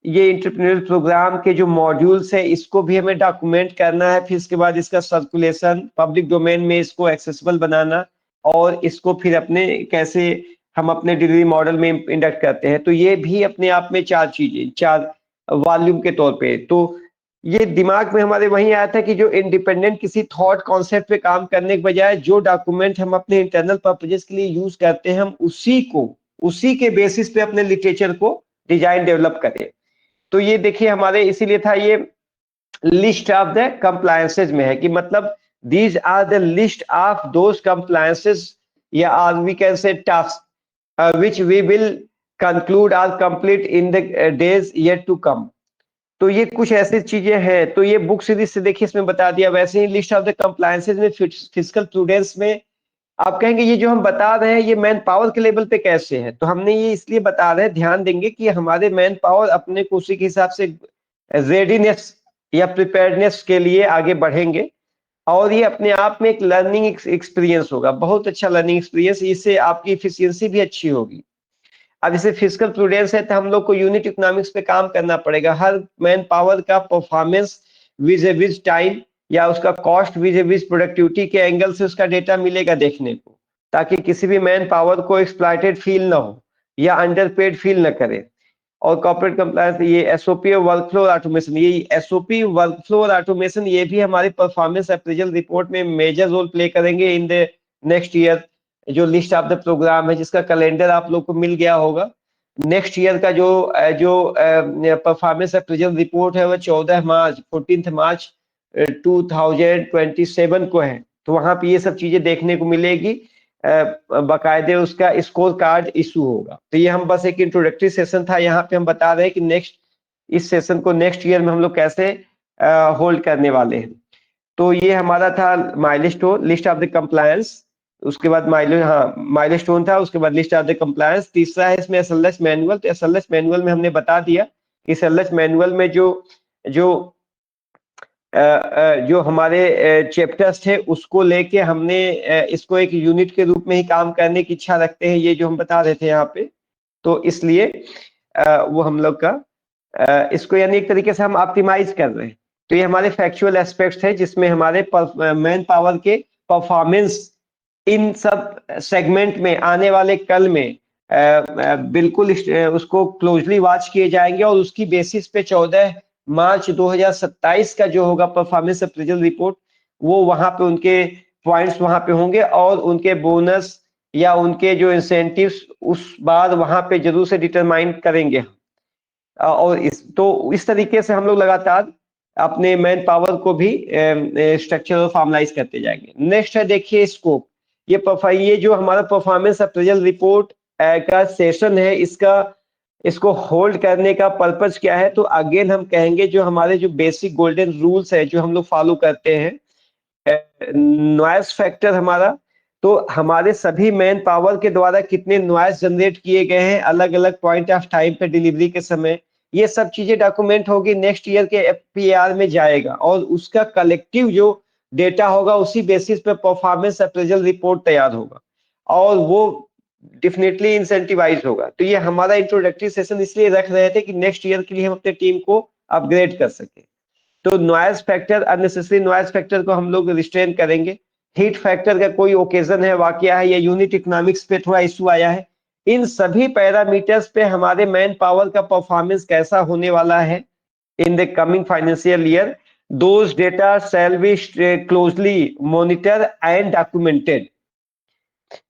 ये इंटरप्रेन्योर प्रोग्राम के जो मॉड्यूल्स है, इसको भी हमें डॉक्यूमेंट करना है, फिर इसके बाद इसका सर्कुलेशन, पब्लिक डोमेन में इसको एक्सेसिबल बनाना, और इसको फिर अपने कैसे हम अपने डिलीवरी मॉडल में इंडक्ट करते हैं। तो ये भी अपने आप में 4 चीजें, 4 वॉल्यूम के तौर पे। तो ये दिमाग में हमारे वही आया था कि जो इंडिपेंडेंट किसी थॉट कॉन्सेप्ट पे काम करने के बजाय जो डॉक्यूमेंट हम अपने इंटरनल पर्पजेस के लिए यूज करते हैं, हम उसी के बेसिस पे अपने लिटरेचर को डिजाइन डेवलप करें। तो ये देखिए हमारे इसीलिए था ये लिस्ट ऑफ द कंप्लायंसेस में है, कि मतलब these are the list of those compliances, yeah, or we can say tasks which we will conclude or complete in the days yet to come. तो ये कुछ ऐसी चीजें हैं। तो ये बुक सीरीज से देखिए इसमें बता दिया। वैसे ही लिस्ट ऑफ द कंप्लायंसेस में फिजिकल प्रूडेंस में आप कहेंगे ये जो हम बता रहे हैं ये मैन पावर के लेवल पे कैसे है, तो हमने ये इसलिए बता रहे हैं, ध्यान देंगे कि हमारे मैन पावर अपने को उसी के हिसाब से रेडीनेस या प्रिपेयर्डनेस के लिए आगे बढ़ेंगे, और ये अपने आप में एक लर्निंग एक्सपीरियंस होगा, बहुत अच्छा लर्निंग एक्सपीरियंस। इससे आपकी इफिशियंसी भी अच्छी होगी। अब जैसे फिजिकल प्रूडेंस है, तो हम लोग को यूनिट इकोनॉमिक्स पे काम करना पड़ेगा। हर मैन पावर का परफॉर्मेंस विज टाइम या उसका कॉस्ट विज प्रोडक्टिविटी के एंगल से उसका डेटा मिलेगा देखने को, ताकि किसी भी मैन पावर को एक्सप्लॉइटेड फील ना हो या अंडरपेड फील ना करे। और कॉर्पोरेट कंप्लायंस, ये एसओपी और वर्कफ्लो ऑटोमेशन, ये एसओपी वर्कफ्लो और ऑटोमेशन ये भी हमारे परफॉर्मेंस अप्रेजल रिपोर्ट में मेजर रोल प्ले करेंगे इन द नेक्स्ट ईयर। जो लिस्ट ऑफ द प्रोग्राम है, जिसका कैलेंडर आप लोग को मिल गया होगा, नेक्स्ट ईयर का जो परफॉर्मेंस अप्रेजल रिपोर्ट है वो 14 मार्च 2027 को है। तो वहां पे ये सब चीजें देखने को मिलेगी, बाकायदे उसका स्कोर कार्ड इशू होगा। तो ये हम बस एक इंट्रोडक्टरी सेशन था, यहाँ पे हम बता रहे हैं कि इस सेशन को नेक्स्ट ईयर में हम लोग कैसे होल्ड करने वाले हैं। तो ये हमारा था milestone, list of the compliance. उसके बाद माइलस्टोन था, उसके बाद लिस्ट ऑफ द कंप्लायंस। तीसरा है इसमें एसएलएस मैनुअल। तो एसएलएस मैनुअल में हमने बता दिया कि एसएलएस मैनुअल में जो हमारे चैप्टर्स थे उसको लेके हमने इसको एक यूनिट के रूप में ही काम करने की इच्छा रखते हैं, ये जो हम बता रहे थे यहाँ पे। तो इसलिए वो हम लोग का इसको यानी एक तरीके से हम ऑप्टिमाइज कर रहे हैं। तो ये हमारे फैक्चुअल एस्पेक्ट्स है, जिसमें हमारे मैन पावर के परफॉर्मेंस इन सब सेगमेंट में आने वाले कल में बिल्कुल उसको क्लोजली वॉच किए जाएंगे, और उसकी बेसिस पे 14 मार्च 2027 का जो होगा परफॉर्मेंस अप्रेजल रिपोर्ट, वो वहां पे उनके पॉइंट्स वहां पे होंगे, और उनके बोनस या उनके जो इंसेंटिव्स उस बाद वहां पे जरूर से डिटरमाइन करेंगे। और इस तरीके से हम लोग लगातार अपने मैन पावर को भी स्ट्रक्चर और फॉर्मलाइज करते जाएंगे। नेक्स्ट है देखिए स्कोप। ये जो हमारा परफॉर्मेंस अप्रेजल रिपोर्ट का सेशन है, इसको होल्ड करने का पर्पज क्या है, तो अगेन हम कहेंगे जो हमारे जो बेसिक गोल्डन रूल्स है जो हम लोग फॉलो करते हैं, नॉइज फैक्टर हमारा, तो हमारे सभी मैन पावर के द्वारा कितने नॉइज जनरेट किए गए हैं अलग अलग पॉइंट ऑफ टाइम पे डिलीवरी के समय, ये सब चीजें डॉक्यूमेंट होगी, नेक्स्ट ईयर के एफपीआर में जाएगा, और उसका कलेक्टिव जो डेटा होगा उसी बेसिस पे परफॉर्मेंस अप्रेजल रिपोर्ट तैयार होगा, और वो डेफिनेटली इंसेंटिवाइज होगा। तो ये हमारा इंट्रोडक्टरी सेशन इसलिए रख रहे थे कि नेक्स्ट ईयर के लिए हम अपने टीम को अपग्रेड कर सके। तो noise factor, unnecessary noise factor को हम लोग रिस्ट्रेन करेंगे। हीट फैक्टर का कोई ओकेजन है, वाकया है, या यूनिट इकोनॉमिक्स पे थोड़ा इशू आया है, इन सभी पैरामीटर्स पे हमारे मैन पावर का परफॉर्मेंस कैसा होने वाला है in the coming financial year, those data shall be closely monitor and documented.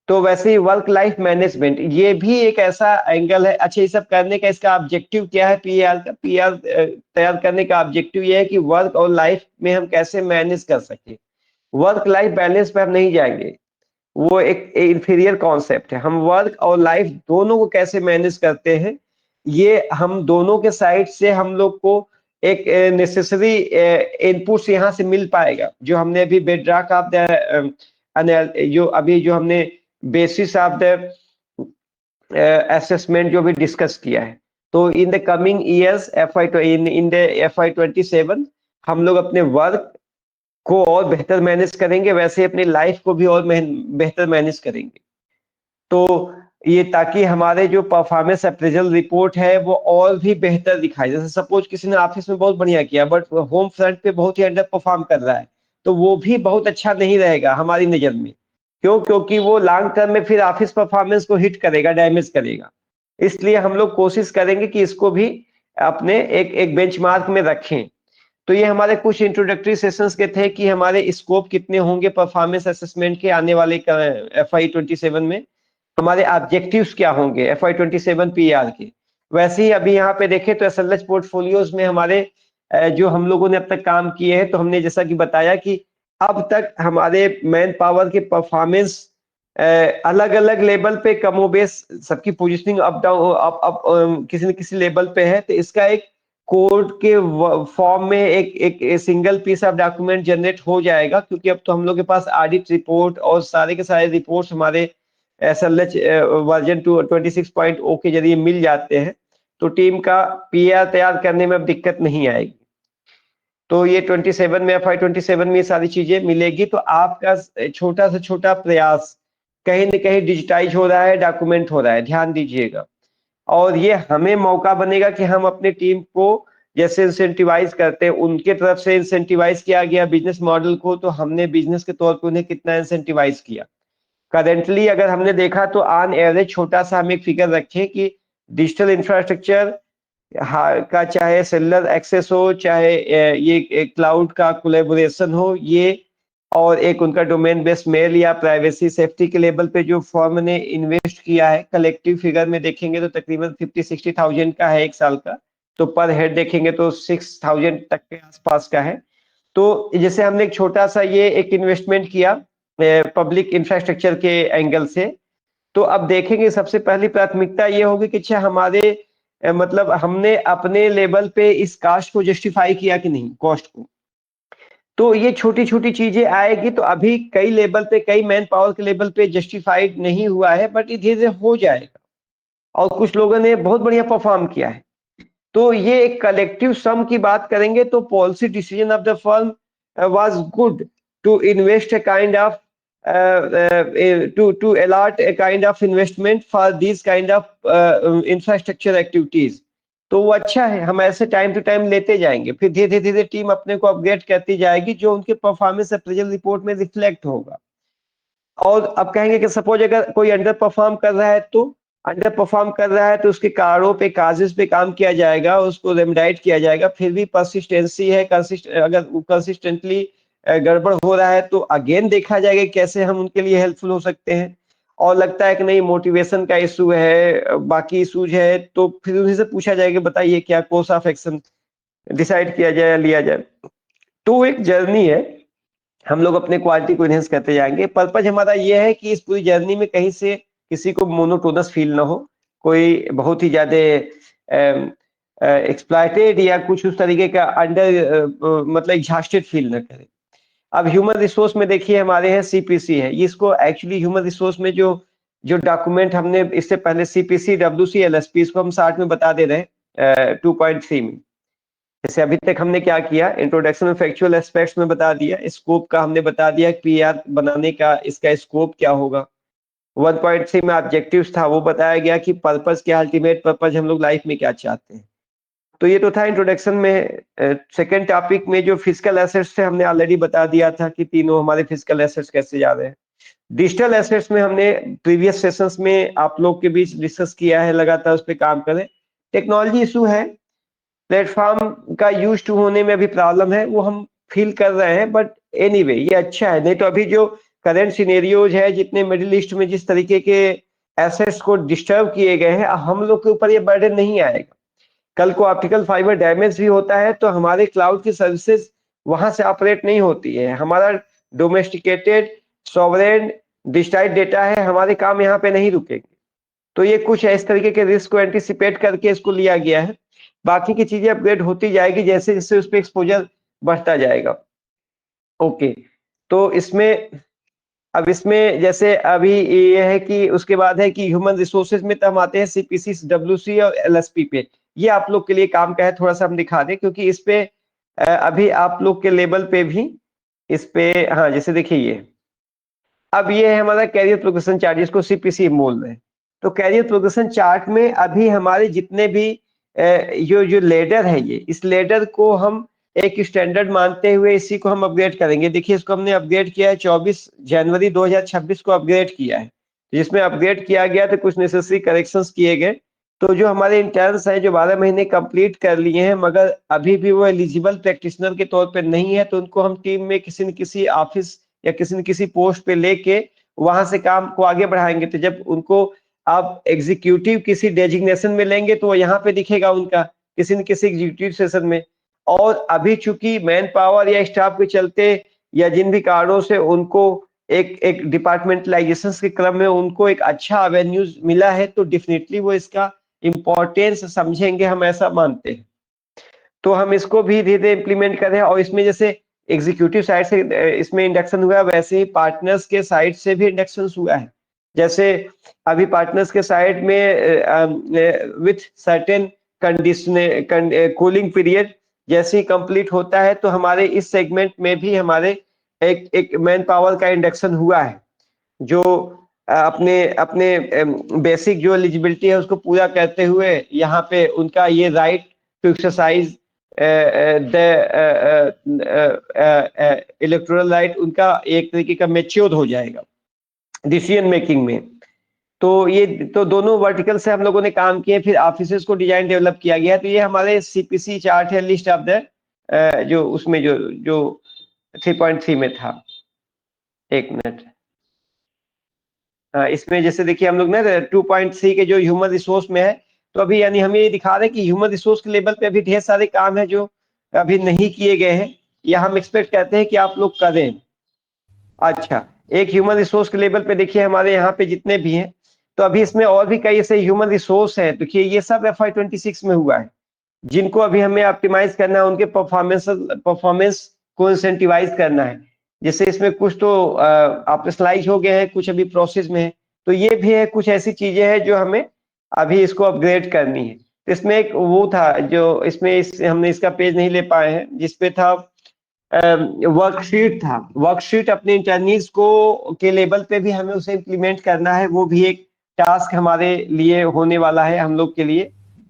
तो वैसे ही वर्क लाइफ मैनेजमेंट, ये भी एक ऐसा एंगल है। अच्छा, ये सब करने का इसका ऑब्जेक्टिव क्या है? पीआर तैयार करने का ऑब्जेक्टिव ये है कि वर्क और लाइफ में हम कैसे मैनेज कर सके। वर्क लाइफ बैलेंस पे हम नहीं जाएंगे, वो एक इंफीरियर कॉन्सेप्ट है। हम वर्क और लाइफ दोनों को कैसे मैनेज करते हैं, ये हम दोनों के साइड से हम लोग को एक नेसेसरी इनपुट्स यहाँ से मिल पाएगा। जो हमने अभी बेडरॉक ऑफ द जो अभी जो हमने बेसिस ऑफ द असेसमेंट जो भी डिस्कस किया है, तो in the coming years in the FY27 हम लोग अपने वर्क को और बेहतर मैनेज करेंगे, वैसे ही अपनी लाइफ को भी और बेहतर मैनेज करेंगे। तो ये ताकि हमारे जो परफॉर्मेंस अप्रेजल रिपोर्ट है वो और भी बेहतर दिखाए। जैसे सपोज किसी ने ऑफिस में बहुत बढ़िया किया बट होम फ्रंट पे बहुत ही अंडर परफॉर्म कर रहा है, तो वो भी बहुत अच्छा नहीं रहेगा हमारी नजर में। क्यों? क्योंकि वो लॉन्ग टर्म में फिर ऑफिस परफॉर्मेंस को हिट करेगा, डैमेज करेगा। इसलिए हम लोग कोशिश करेंगे कि इसको भी अपने एक बेंचमार्क में रखें। तो ये हमारे कुछ इंट्रोडक्टरी सेशंस के थे कि हमारे स्कोप कितने होंगे परफॉर्मेंस असेसमेंट के आने वाले FY27 में, हमारे ऑब्जेक्टिव्स क्या होंगे FY27 PR के। वैसे ही अभी यहाँ पे देखें तो SLH पोर्टफोलियोज में हमारे जो हम लोगों ने अब तक काम किए हैं, तो हमने जैसा कि बताया कि अब तक हमारे मैन पावर के परफॉर्मेंस अलग अलग लेवल पे कमोबेश सबकी पोजीशनिंग अप डाउन अप किसी न किसी लेवल पे है। तो इसका एक कोड के फॉर्म में एक single piece of document generate हो जाएगा, क्योंकि अब तो हम लोग के पास ऑडिट रिपोर्ट और सारे के सारे रिपोर्ट्स हमारे SLH वर्जन 26.0 के जरिए मिल जाते हैं। तो टीम का PR तैयार करने में अब दिक्कत नहीं आएगी। तो ये 27 में FY27 में ये सारी चीजें मिलेगी। तो आपका छोटा से छोटा प्रयास कहीं न कहीं डिजिटाइज हो रहा है, डॉक्यूमेंट हो रहा है, ध्यान दीजिएगा। और ये हमें मौका बनेगा कि हम अपने टीम को जैसे इंसेंटिवाइज करते हैं, उनके तरफ से इंसेंटिवाइज किया गया बिजनेस मॉडल को, तो हमने बिजनेस के तौर पे उन्हें कितना इंसेंटिवाइज किया। करेंटली अगर हमने देखा तो ऑन एवरेज छोटा सा हम एक फिगर रखें कि डिजिटल इंफ्रास्ट्रक्चर का चाहे सेलुलर एक्सेस हो, चाहे ये क्लाउड का कोलैबोरेशन हो, ये और एक उनका डोमेन बेस्ड मेल या प्राइवेसी सेफ्टी के लेवल पे जो फर्म ने इन्वेस्ट किया है, कलेक्टिव फिगर में देखेंगे तो तकरीबन 50-60,000 का है एक साल का। तो पर हेड देखेंगे तो 6,000 तक के आसपास का है। तो जैसे हमने एक छोटा सा ये एक इन्वेस्टमेंट किया पब्लिक इंफ्रास्ट्रक्चर के एंगल से, तो अब देखेंगे सबसे पहली प्राथमिकता ये होगी कि अच्छा हमारे मतलब हमने अपने लेवल पे इस कास्ट को जस्टिफाई किया कि नहीं, कॉस्ट को। तो ये छोटी छोटी चीजें आएगी। तो अभी कई लेवल पे, कई मैन पावर के लेवल पे जस्टिफाइड नहीं हुआ है, बट ये धीरे धीरे हो जाएगा। और कुछ लोगों ने बहुत बढ़िया परफॉर्म किया है। तो ये एक कलेक्टिव सम की बात करेंगे तो policy decision of the firm was good to invest a kind of to allot a kind of investment for these kind of infrastructure activities। तो वो अच्छा है, हम ऐसे टाइम टू टाइम लेते जाएंगे, फिर धीरे धीरे टीम अपने को अपग्रेड करती जाएगी, जो उनके परफॉर्मेंस अप्रेजल रिपोर्ट में रिफ्लेक्ट होगा। और अब कहेंगे कि सपोज अगर कोई अंडर परफॉर्म कर रहा है, तो अंडर परफॉर्म कर रहा है तो उसके कारणों पे, काजेस पे काम किया जाएगा, उसको रेमेडाइट किया जाएगा। फिर भी परसिस्टेंसी है, अगर कंसिस्टेंटली गड़बड़ हो रहा है तो अगेन देखा जाएगा कैसे हम उनके लिए हेल्पफुल हो सकते हैं। और लगता है कि नहीं मोटिवेशन का इशू है, बाकी इशूज है, तो फिर उन्हीं से पूछा जाएगा बताइए क्या कोर्स ऑफ एक्शन डिसाइड किया जाए, लिया जाए। तो एक जर्नी है, हम लोग अपने क्वालिटी को इनहेंस करते जाएंगे। पर्पज हमारा ये है कि इस पूरी जर्नी में कहीं से किसी को मोनोटोनस फील ना हो, कोई बहुत ही ज्यादा एक्सप्लॉइटेड या कुछ उस तरीके का अंडर मतलब एग्जॉस्टेड फील ना करे। अब ह्यूमन रिसोर्स में देखिए हमारे यहाँ CPC है, इसको एक्चुअली ह्यूमन रिसोर्स में जो जो डॉक्यूमेंट हमने इससे पहले CPC WC LSP इसको हम 60 में बता दे रहे हैं 2.3 में। जैसे अभी तक हमने क्या किया, इंट्रोडक्शन में फैक्चुअल एस्पेक्ट्स में बता दिया, स्कोप का हमने बता दिया, PR बनाने का इसका स्कोप क्या होगा। 1.3 में ऑब्जेक्टिव्स था, वो बताया गया कि पर्पस क्या, अल्टीमेट पर्पस हम लोग लाइफ में क्या चाहते हैं। तो ये तो था इंट्रोडक्शन में। सेकंड टॉपिक में जो फिजिकल एसेट्स थे हमने ऑलरेडी बता दिया था कि तीनों हमारे फिजिकल एसेट्स कैसे जा रहे हैं। डिजिटल एसेट्स में हमने प्रीवियस सेशंस में आप लोग के बीच डिस्कस किया है, लगातार उस पर काम करें। टेक्नोलॉजी इशू है, प्लेटफॉर्म का यूज टू होने में अभी प्रॉब्लम है, वो हम फील कर रहे हैं, बट एनीवे ये अच्छा है। नहीं तो अभी जो करंट सिनेरियोज है, जितने मिडिल ईस्ट में जिस तरीके के एसेट्स को डिस्टर्ब किए गए हैं, हम लोग के ऊपर ये बर्डन नहीं आएगा। कल को ऑप्टिकल फाइबर डैमेज भी होता है तो हमारे क्लाउड की सर्विसेज वहां से ऑपरेट नहीं होती है। हमारा डोमेस्टिकेटेड सॉवरेन डिजिटाइज डेटा है, हमारे काम यहाँ पे नहीं रुकेंगे। तो ये कुछ इस तरीके के रिस्क को एंटिसिपेट करके इसको लिया गया है। बाकी की चीजें अपग्रेड होती जाएगी जैसे जैसे उस पर एक्सपोजर बढ़ता जाएगा। ओके, तो इसमें अब इसमें जैसे अभी ये है कि उसके बाद है कि ह्यूमन रिसोर्सेज में तो हम आते हैं सीपीसी, डब्ल्यूसी और एलएसपी पे। ये आप लोग के लिए काम का है, थोड़ा सा हम दिखा दें क्योंकि इस पे अभी आप लोग के लेवल पे भी इस पे, हाँ जैसे देखिए ये अब ये है हमारा कैरियर प्रोग्रेशन चार्ट जिसको सीपीसी बोल रहे हैं। तो कैरियर प्रोग्रेशन चार्ट में अभी हमारे जितने भी जो लेडर है, ये इस लेडर को हम एक स्टैंडर्ड मानते हुए इसी को हम अपग्रेड करेंगे। देखिए इसको हमने अपग्रेड किया है 24 जनवरी 2026 को अपग्रेड किया है। जिसमें अपग्रेड किया गया तो कुछ नेसेसरी करेक्शंस किए गए। तो जो हमारे इंटर्न्स हैं जो 12 महीने कंप्लीट कर लिए हैं मगर अभी भी वो एलिजिबल प्रैक्टिशनर के तौर पर नहीं है, तो उनको हम टीम में किसी न किसी ऑफिस या किसी न किसी पोस्ट पे लेके वहां से काम को आगे बढ़ाएंगे। तो जब उनको आप एग्जीक्यूटिव किसी डेजिग्नेशन में लेंगे तो यहाँ पे दिखेगा उनका किसी न किसी एग्जीक्यूटिव सेशन में। और अभी चूंकि मैन पावर या स्टाफ के चलते या जिन भी कारणों से उनको एक एक डिपार्टमेंटलाइजेशन के क्रम में उनको एक अच्छा एवेन्यूज मिला है, तो डेफिनेटली वो इसका इम्पोर्टेंस समझेंगे, हम ऐसा मानते हैं। तो हम इसको भी धीरे धीरे इम्प्लीमेंट कर रहे हैं। और इसमें जैसे एग्जीक्यूटिव साइड से इसमें इंडक्शन हुआ है, वैसे ही पार्टनर्स के साइड से भी इंडक्शन हुआ है। जैसे अभी पार्टनर्स के साइड में with certain condition cooling period जैसे ही कंप्लीट होता है तो हमारे इस सेगमेंट में भी हमारे एक मैन पावर का इंडक्शन हुआ है जो अपने अपने बेसिक जो एलिजिबिलिटी है उसको पूरा करते हुए यहाँ पे उनका ये right to exercise electoral right उनका एक तरीके का मैच्योर हो जाएगा डिसीजन मेकिंग में। तो ये तो दोनों वर्टिकल से हम लोगों ने काम किए, फिर ऑफिसेस को डिजाइन डेवलप किया गया। तो ये हमारे सीपीसी चार्ट है, लिस्ट ऑफ द जो उसमें जो जो 3.3 में था। एक मिनट, इसमें जैसे देखिए हम लोग ना 2.3 के जो ह्यूमन रिसोर्स में है, तो अभी यानी हम ये दिखा रहे हैं कि ह्यूमन रिसोर्स के लेवल पे अभी ढेर सारे काम है जो अभी नहीं किए गए हैं या हम एक्सपेक्ट करते हैं कि आप लोग करें। अच्छा, एक ह्यूमन रिसोर्स के लेवल पे देखिए हमारे यहाँ पे जितने भी हैं, तो अभी इसमें और भी कई ऐसे ह्यूमन रिसोर्स हैं। देखिए ये सब FY26 में हुआ है जिनको अभी हमें ऑप्टिमाइज करना है, उनके परफॉर्मेंस को इंसेंटिवाइज करना है। जैसे इसमें कुछ तो ऑपरेशनलाइज हो गए हैं, कुछ अभी प्रोसेस में है। तो ये भी है, कुछ ऐसी चीजें हैं जो हमें अभी इसको अपग्रेड करनी है। तो इसमें एक वो था जो इसमें हमने इसका पेज नहीं ले पाए हैं जिसपे था वर्कशीट था। वर्कशीट अपने इंटर्नीज को के लेवल पे भी हमें उसे इम्प्लीमेंट करना है, वो भी एक टास्क हमारे लिए होने वाला है हम लोग के लिए।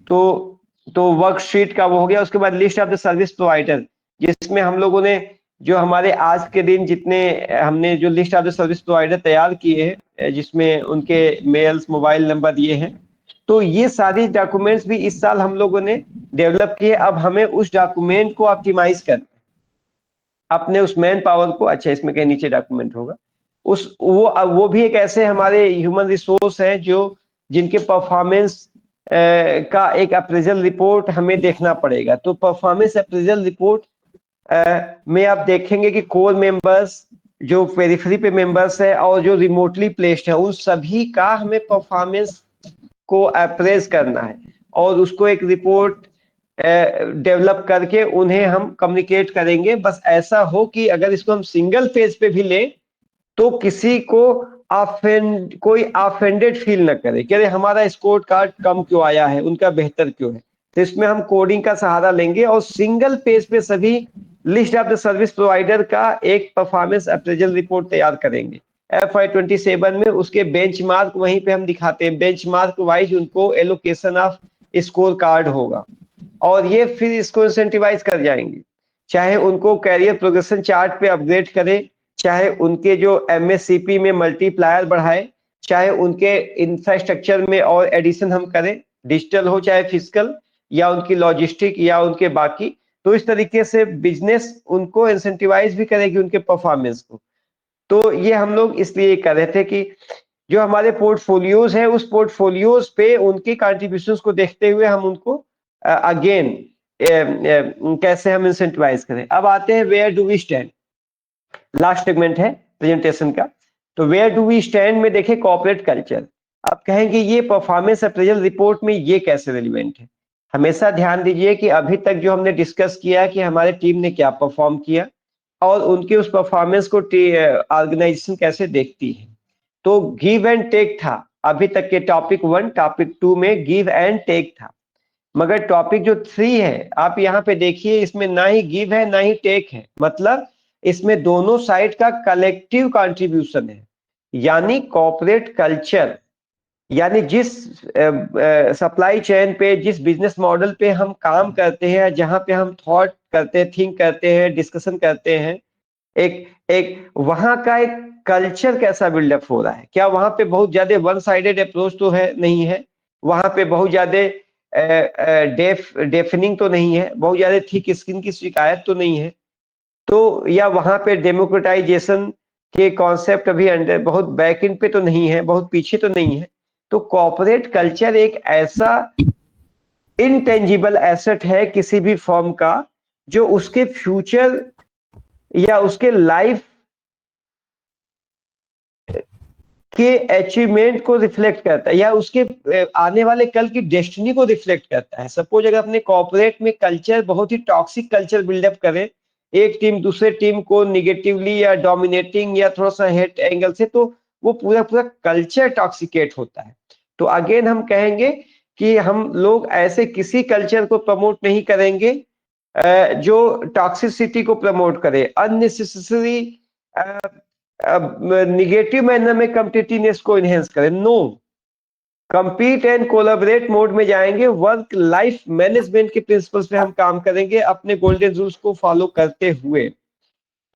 तो वर्कशीट का वो हो गया। उसके बाद list of the service provider, जिसमें हम लोगों ने जो हमारे आज के दिन जितने हमने जो list of the service provider तैयार किए हैं जिसमें उनके मेल्स मोबाइल नंबर दिए हैं, तो ये सारी डॉक्यूमेंट्स भी इस साल हम लोगों ने डेवलप किए। अब हमें उस डॉक्यूमेंट को ऑप्टिमाइज करना, अपने उस मैन पावर को, अच्छा इसमें कहीं नीचे डॉक्यूमेंट होगा, उस वो भी एक ऐसे हमारे ह्यूमन रिसोर्स हैं जो जिनके परफॉर्मेंस का एक अप्रेजल रिपोर्ट हमें देखना पड़ेगा। तो परफॉर्मेंस अप्रेजल रिपोर्ट में आप देखेंगे कि कोर मेंबर्स जो पेरिफेरी पे मेंबर्स है और जो रिमोटली प्लेस्ड है उन सभी का हमें परफॉर्मेंस को अप्रेज करना है और उसको एक रिपोर्ट डेवलप करके उन्हें हम कम्युनिकेट करेंगे। बस ऐसा हो कि अगर इसको हम सिंगल पेज पे भी लें तो किसी को कोई ऑफेंडेड फील न करे कि अरे हमारा स्कोर कार्ड कम क्यों आया है, उनका बेहतर क्यों है। तो इसमें हम कोडिंग का सहारा लेंगे और सिंगल पेज पे सभी list of the service provider का एक परफॉर्मेंस अप्रेजल रिपोर्ट तैयार करेंगे। FY27 में उसके बेंचमार्क वहीं पे हम दिखाते हैं, बेंचमार्क वाइज उनको एलोकेशन ऑफ स्कोर कार्ड होगा और ये फिर इसको इंसेंटिवाइज कर जाएंगे। चाहे उनको कैरियर प्रोग्रेशन चार्ट पे अपग्रेड करे, चाहे उनके जो MSCP में मल्टीप्लायर बढ़ाए, चाहे उनके इंफ्रास्ट्रक्चर में और एडिशन हम करें, डिजिटल हो चाहे फिजिकल, या उनकी लॉजिस्टिक या उनके बाकी। तो इस तरीके से बिजनेस उनको इंसेंटिवाइज भी करेगी उनके परफॉर्मेंस को। तो ये हम लोग इसलिए कर रहे थे कि जो हमारे पोर्टफोलियोज है उस पोर्टफोलियोज पे उनके कॉन्ट्रीब्यूशंस को देखते हुए हम उनको अगेन कैसे हम इंसेंटिवाइज करें। अब आते हैं where do we stand, last segment है प्रेजेंटेशन का। तो वेयर डू वी स्टैंड में देखें कॉर्पोरेट कल्चर। आप कहेंगे ये परफॉर्मेंस अप्रेजल रिपोर्ट में ये कैसे रेलिवेंट है। हमेशा ध्यान दीजिए कि अभी तक जो हमने डिस्कस किया कि हमारे टीम ने क्या परफॉर्म किया और उनके उस परफॉर्मेंस को ऑर्गेनाइजेशन कैसे देखती है। तो गिव एंड टेक था अभी तक के टॉपिक 1, टॉपिक 2 में गिव एंड टेक था। मगर टॉपिक जो 3 है आप यहाँ पे देखिए, इसमें ना ही गिव है ना ही टेक है, मतलब इसमें दोनों साइड का कलेक्टिव कंट्रीब्यूशन है। यानी कॉर्पोरेट कल्चर, यानी जिस सप्लाई चेन पे, जिस बिजनेस मॉडल पे हम काम करते हैं, जहां पे हम थॉट करते हैं, थिंक करते हैं, डिस्कशन करते हैं, एक एक वहां का एक कल्चर कैसा बिल्डअप हो रहा है। क्या वहां पे बहुत ज्यादा वन साइडेड अप्रोच तो है नहीं है, वहां पे बहुत ज्यादा डेफनिंग तो नहीं है, बहुत ज्यादा थिक स्किन की शिकायत तो नहीं है, तो या वहां पे डेमोक्रेटाइजेशन के कॉन्सेप्ट अभी अंडर बहुत बैक एंड पे तो नहीं है, बहुत पीछे तो नहीं है। तो कॉर्पोरेट कल्चर एक ऐसा इनटेंजिबल एसेट है किसी भी फर्म का, जो उसके फ्यूचर या उसके लाइफ के अचीवमेंट को रिफ्लेक्ट करता है, या उसके आने वाले कल की डेस्टिनी को रिफ्लेक्ट करता है। सपोज अगर अपने कॉर्पोरेट में कल्चर बहुत ही टॉक्सिक कल्चर बिल्डअप करे, एक टीम दूसरे टीम को निगेटिवली या डोमिनेटिंग या थोड़ा सा हेट एंगल से, तो वो पूरा पूरा कल्चर टॉक्सिकेट होता है। तो अगेन हम कहेंगे कि हम लोग ऐसे किसी कल्चर को प्रमोट नहीं करेंगे जो टॉक्सिसिटी को प्रमोट करे, अननेसेसरी निगेटिव मैनर में कॉम्पिटिटिवनेस को इनहेंस करें। No, compete and collaborate mode में जाएंगे, वर्क लाइफ मैनेजमेंट के प्रिंसिपल्स पे हम काम करेंगे अपने गोल्डन रूल्स को फॉलो करते हुए।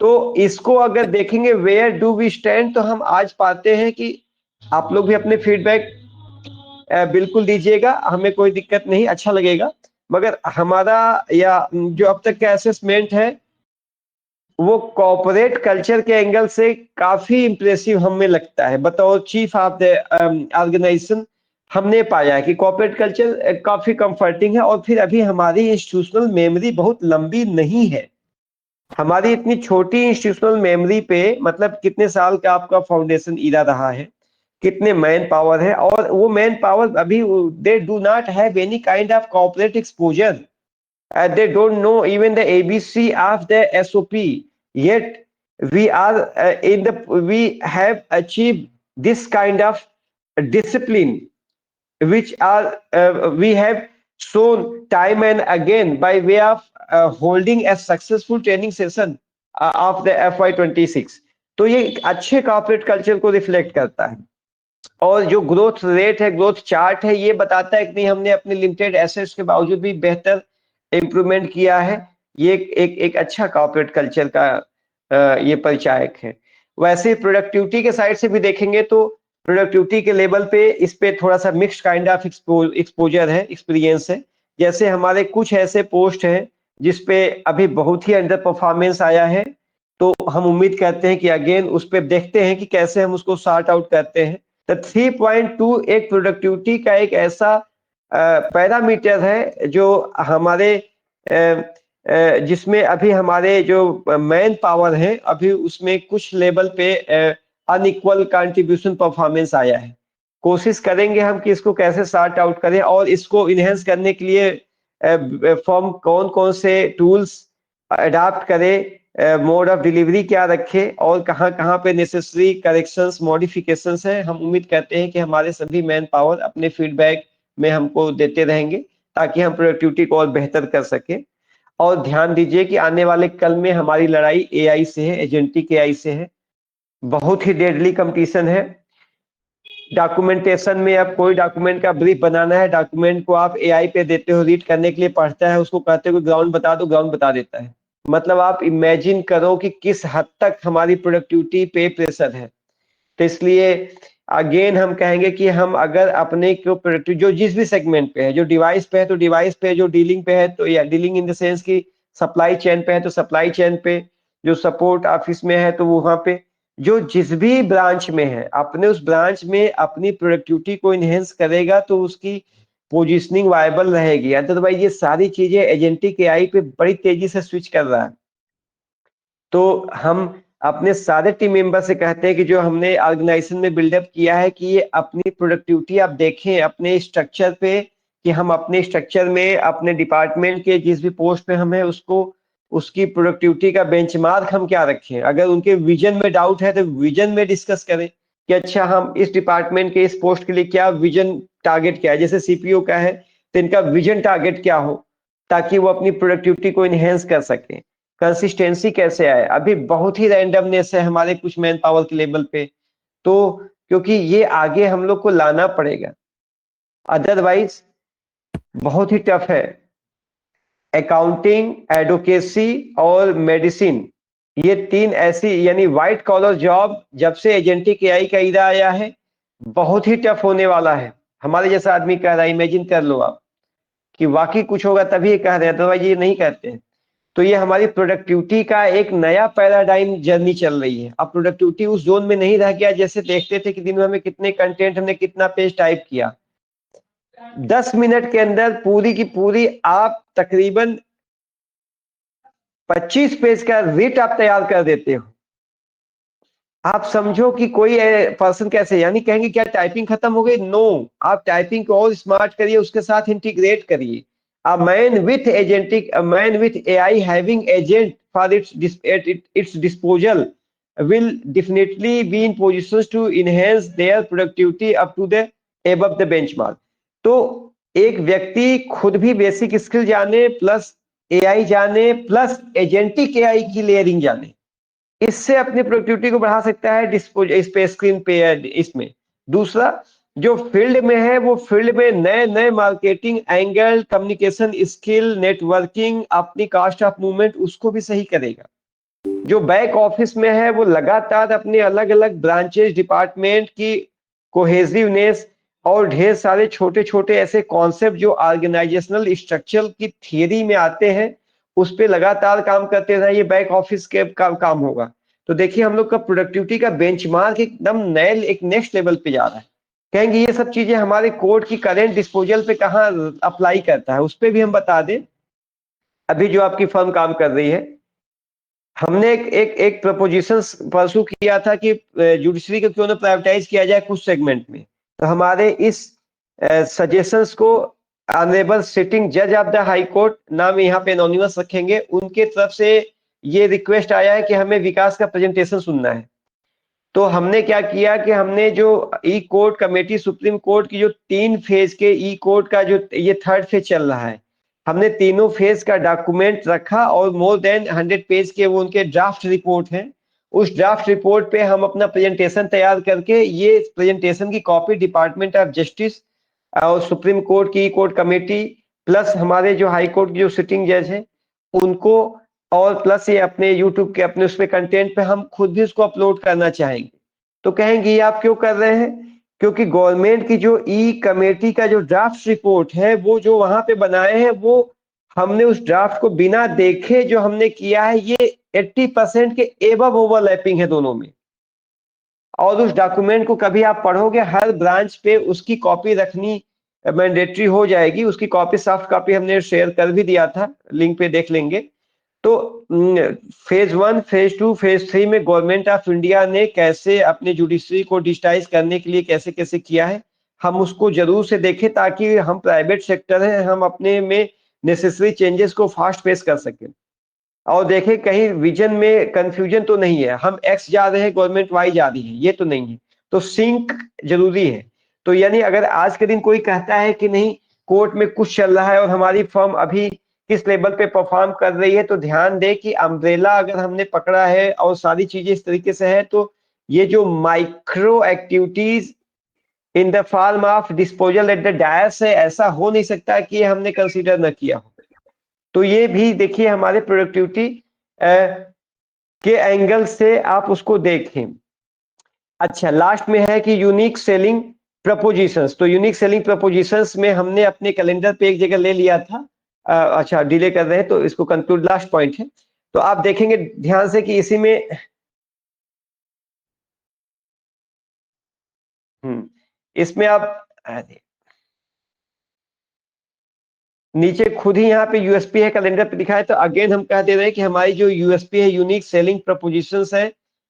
तो इसको अगर देखेंगे वेयर डू वी स्टैंड, तो हम आज पाते हैं कि आप लोग भी अपने फीडबैक बिल्कुल दीजिएगा, हमें कोई दिक्कत नहीं, अच्छा लगेगा। मगर हमारा या जो अब तक का असेसमेंट है वो कॉर्पोरेट कल्चर के एंगल से काफी इंप्रेसिव हमें लगता है। बतौर चीफ ऑफ द ऑर्गेनाइजेशन हमने पाया है कि कॉर्पोरेट कल्चर काफी कंफर्टिंग है। और फिर अभी हमारी इंस्टीट्यूशनल मेमोरी बहुत लंबी नहीं है। हमारी इतनी छोटी इंस्टीट्यूशनल मेमोरी पे, मतलब कितने साल का आपका फाउंडेशन ईरा रहा है, कितने मैन पावर है, और वो मैन पावर अभी they do not have any kind of corporate exposure. They don't know even the ABC of the SOP. Yet we have achieved this kind of discipline, which we have shown time and again by way of holding a successful training session of the FY26. तो ये अच्छे corporate culture को reflect करता है। और जो growth rate है, growth chart है, ये बताता है कि नहीं हमने अपने लिमिटेड एसेट्स के बावजूद भी बेहतर इंप्रूवमेंट किया है। ये एक अच्छा कॉर्पोरेट कल्चर का ये परिचायक है। वैसे प्रोडक्टिविटी के साइड से भी देखेंगे तो प्रोडक्टिविटी के लेवल पे इस पे थोड़ा सा मिक्स्ड काइंड ऑफ एक्सपोजर है, एक्सपीरियंस है। जैसे हमारे कुछ ऐसे पोस्ट हैं जिसपे अभी बहुत ही अंडर परफॉर्मेंस आया है, तो हम उम्मीद करते हैं कि अगेन उस पर देखते हैं कि कैसे हम उसको सॉर्ट आउट करते हैं। तो 3.2 एक प्रोडक्टिविटी का एक ऐसा पैरामीटर है जो हमारे जिसमें अभी हमारे जो मैन पावर है अभी उसमें कुछ लेवल पे अनइक्वल कंट्रीब्यूशन परफॉर्मेंस आया है। कोशिश करेंगे हम कि इसको कैसे सॉर्ट आउट करें, और इसको इनहेंस करने के लिए फॉर्म कौन कौन से टूल्स अडॉप्ट करे, मोड ऑफ डिलीवरी क्या रखे, और कहाँ कहाँ पे नेसेसरी करेक्शंस मॉडिफिकेशंस है। हम उम्मीद करते हैं कि हमारे सभी मैन पावर अपने फीडबैक में हमको देते रहेंगे ताकि हम प्रोडक्टिविटी को और बेहतर कर सके। और ध्यान दीजिए कि आने वाले कल में हमारी लड़ाई एआई से है, एजेंटिक एआई से है। बहुत ही डेडली कंपटीशन है। डॉक्यूमेंटेशन में अब कोई डॉक्यूमेंट का ब्रीफ बनाना है, डॉक्यूमेंट को आप एआई पे देते हो रीड करने के लिए, पढ़ता है, उसको कहते हो ग्राउंड बता दो, ग्राउंड बता देता है। मतलब आप इमेजिन करो कि किस हद तक हमारी प्रोडक्टिविटी पे प्रेशर है। तो इसलिए अगेन हम कहेंगे कि हम अगर अपने को प्रोडक्टिव जो जिस भी सेगमेंट पे है, जो डिवाइस पे है तो डिवाइस पे, जो डीलिंग पे है तो या डीलिंग इन द सेंस की सप्लाई चेन पे है तो सप्लाई चेन पे, जो सपोर्ट ऑफिस में है तो वहां पे, जो जिस भी ब्रांच में है अपने उस ब्रांच में अपनी प्रोडक्टिविटी को इनहेंस करेगा तो उसकी पोजिशनिंग वायबल रहेगी। अदरवाइज ये सारी चीजें एजेंटिक एआई पे बड़ी तेजी से स्विच कर रहा है। तो हम अपने सारे टीम मेंबर से कहते हैं कि जो हमने ऑर्गेनाइजेशन में बिल्डअप किया है कि ये अपनी प्रोडक्टिविटी आप देखें अपने स्ट्रक्चर पे, कि हम अपने स्ट्रक्चर में अपने डिपार्टमेंट के जिस भी पोस्ट पे हम है उसको उसकी प्रोडक्टिविटी का बेंचमार्क हम क्या रखें। अगर उनके विजन में डाउट है तो विजन में डिस्कस करें कि अच्छा हम इस डिपार्टमेंट के इस पोस्ट के लिए क्या विजन टारगेट क्या है, जैसे सीपीओ का है तो इनका विजन टारगेट क्या हो ताकि वो अपनी प्रोडक्टिविटी को इनहेंस कर सकें। कंसिस्टेंसी कैसे आए, अभी बहुत ही रैंडमनेस है हमारे कुछ मैन पावर के लेवल पे, तो क्योंकि ये आगे हम लोग को लाना पड़ेगा, अदरवाइज बहुत ही टफ है। अकाउंटिंग, एडवोकेसी और मेडिसिन, ये तीन ऐसी यानी व्हाइट कॉलर जॉब जब से एजेंटिक एआई का इरा आया है बहुत ही टफ होने वाला है। हमारे जैसा आदमी कह रहा है, इमेजिन कर लो आप कि वाकई कुछ होगा तभी ये कह रहे हैं, अदरवाइज ये नहीं कहते हैं। तो ये हमारी प्रोडक्टिविटी का एक नया पैराडाइम जर्नी चल रही है। अब प्रोडक्टिविटी उस जोन में नहीं रह गया जैसे देखते थे कि दिन में हमें कितने कंटेंट, हमने कितना पेज टाइप किया, 10 मिनट के अंदर पूरी की पूरी आप तकरीबन 25 पेज का रिट आप तैयार कर देते हो। आप समझो कि कोई पर्सन कैसे, यानी कहेंगे क्या टाइपिंग खत्म हो गई? नो, आप टाइपिंग को और स्मार्ट करिए, उसके साथ इंटीग्रेट करिए। A man with agentic, a man with AI having agent for its disposal will definitely be in positions to enhance their productivity up to the above the benchmark। तो एक व्यक्ति खुद भी बेसिक स्किल जाने plus AI जाने plus agentic AI की layering जाने, इससे अपनी प्रोडक्टिविटी को बढ़ा सकता है इस पे स्क्रीन पे इसमें। दूसरा जो फील्ड में है वो फील्ड में नए नए marketing angle, communication skill, networking, अपनी कास्ट ऑफ मूवमेंट उसको भी सही करेगा। जो बैक ऑफिस में है वो लगातार अपने अलग अलग ब्रांचेस डिपार्टमेंट की कोहेसिवनेस और ढेर सारे छोटे छोटे ऐसे कॉन्सेप्ट जो ऑर्गेनाइजेशनल स्ट्रक्चर की थियरी में आते हैं उस पे लगातार काम करते रहे, ये बैक ऑफिस के काम होगा। तो देखिए हम लोग का प्रोडक्टिविटी का बेंचमार्क एकदम नए एक नेक्स्ट लेवल पे जा रहा है। कहेंगे ये सब चीजें हमारे कोड की करेंट डिस्पोजल पे कहाँ अप्लाई करता है, उस पर भी हम बता दें। अभी जो आपकी फर्म काम कर रही है, हमने एक प्रपोजिशन परसू किया था कि जुडिशरी को क्यों ना प्राइवेटाइज किया जाए कुछ सेगमेंट में। तो हमारे इस सजेशंस को ऑनरेबल सिटिंग जज ऑफ द हाई कोर्ट, नाम यहाँ पे एनोनिमस रखेंगे, उनके तरफ से ये रिक्वेस्ट आया है कि हमें विकास का प्रेजेंटेशन सुनना है। तो हमने क्या किया कि हमने जो ई कोर्ट कमेटी सुप्रीम कोर्ट की जो 3 फेज के ई कोर्ट का जो ये 3rd फेज चल रहा है, हमने तीनों फेज का डॉक्यूमेंट रखा और मोर देन 100 पेज के वो उनके ड्राफ्ट रिपोर्ट हैं। उस ड्राफ्ट रिपोर्ट पे हम अपना प्रेजेंटेशन तैयार करके ये प्रेजेंटेशन की कॉपी डिपार्टमेंट ऑफ जस्टिस और सुप्रीम कोर्ट की कोर्ट कमेटी प्लस हमारे जो हाई कोर्ट की जो सिटिंग जज है उनको, और प्लस ये अपने यूट्यूब के अपने उसमें कंटेंट पे हम खुद भी उसको अपलोड करना चाहेंगे। तो कहेंगे ये आप क्यों कर रहे हैं? क्योंकि गवर्नमेंट की जो ई कमेटी का जो ड्राफ्ट रिपोर्ट है वो जो वहां पे बनाए हैं वो हमने उस ड्राफ्ट को बिना देखे जो हमने किया है, ये 80% के एबव ओवरलैपिंग है दोनों में। और उस डॉक्यूमेंट को कभी आप पढ़ोगे हर ब्रांच पे उसकी कॉपी रखनी मैंडेटरी हो जाएगी। उसकी कॉपी सॉफ्ट कॉपी हमने शेयर कर भी दिया था, लिंक पे देख लेंगे। तो फेज 1, फेज 2, फेज 3 में गवर्नमेंट ऑफ इंडिया ने कैसे अपने जुडिशरी को डिजिटाइज करने के लिए कैसे कैसे किया है, हम उसको जरूर से देखें ताकि हम प्राइवेट सेक्टर है, हम अपने में नेसेसरी चेंजेस को फास्ट पेश कर सकें और देखें कहीं विजन में कंफ्यूजन तो नहीं है, हम एक्स जा रहे हैं गवर्नमेंट वाई जा रही है, ये तो नहीं है। तो सिंक जरूरी है। तो यानी अगर आज के दिन कोई कहता है कि नहीं कोर्ट में कुछ चल रहा है और हमारी फर्म अभी किस लेवल पे परफॉर्म कर रही है, तो ध्यान दे कि अम्ब्रेला अगर हमने पकड़ा है और सारी चीजें इस तरीके से है तो ये जो micro activities in the form of disposal at the dais है, ऐसा हो नहीं सकता कि हमने कंसीडर न किया हो। तो ये भी देखिए हमारे प्रोडक्टिविटी के एंगल से आप उसको देखें। अच्छा लास्ट में है कि यूनिक सेलिंग प्रपोजिशंस। तो यूनिक सेलिंग प्रपोजिशंस में हमने अपने कैलेंडर पे एक जगह ले लिया था। अच्छा डिले कर रहे हैं तो इसको कंक्लूड, लास्ट पॉइंट है। तो आप देखेंगे ध्यान से कि इसी में इसमें आप नीचे खुद ही यहाँ पे यूएसपी है कैलेंडर पे दिखाए, तो अगेन हम कह दे रहे हैं कि हमारी जो यूएसपी है यूनिक सेलिंग प्रपोजिशंस है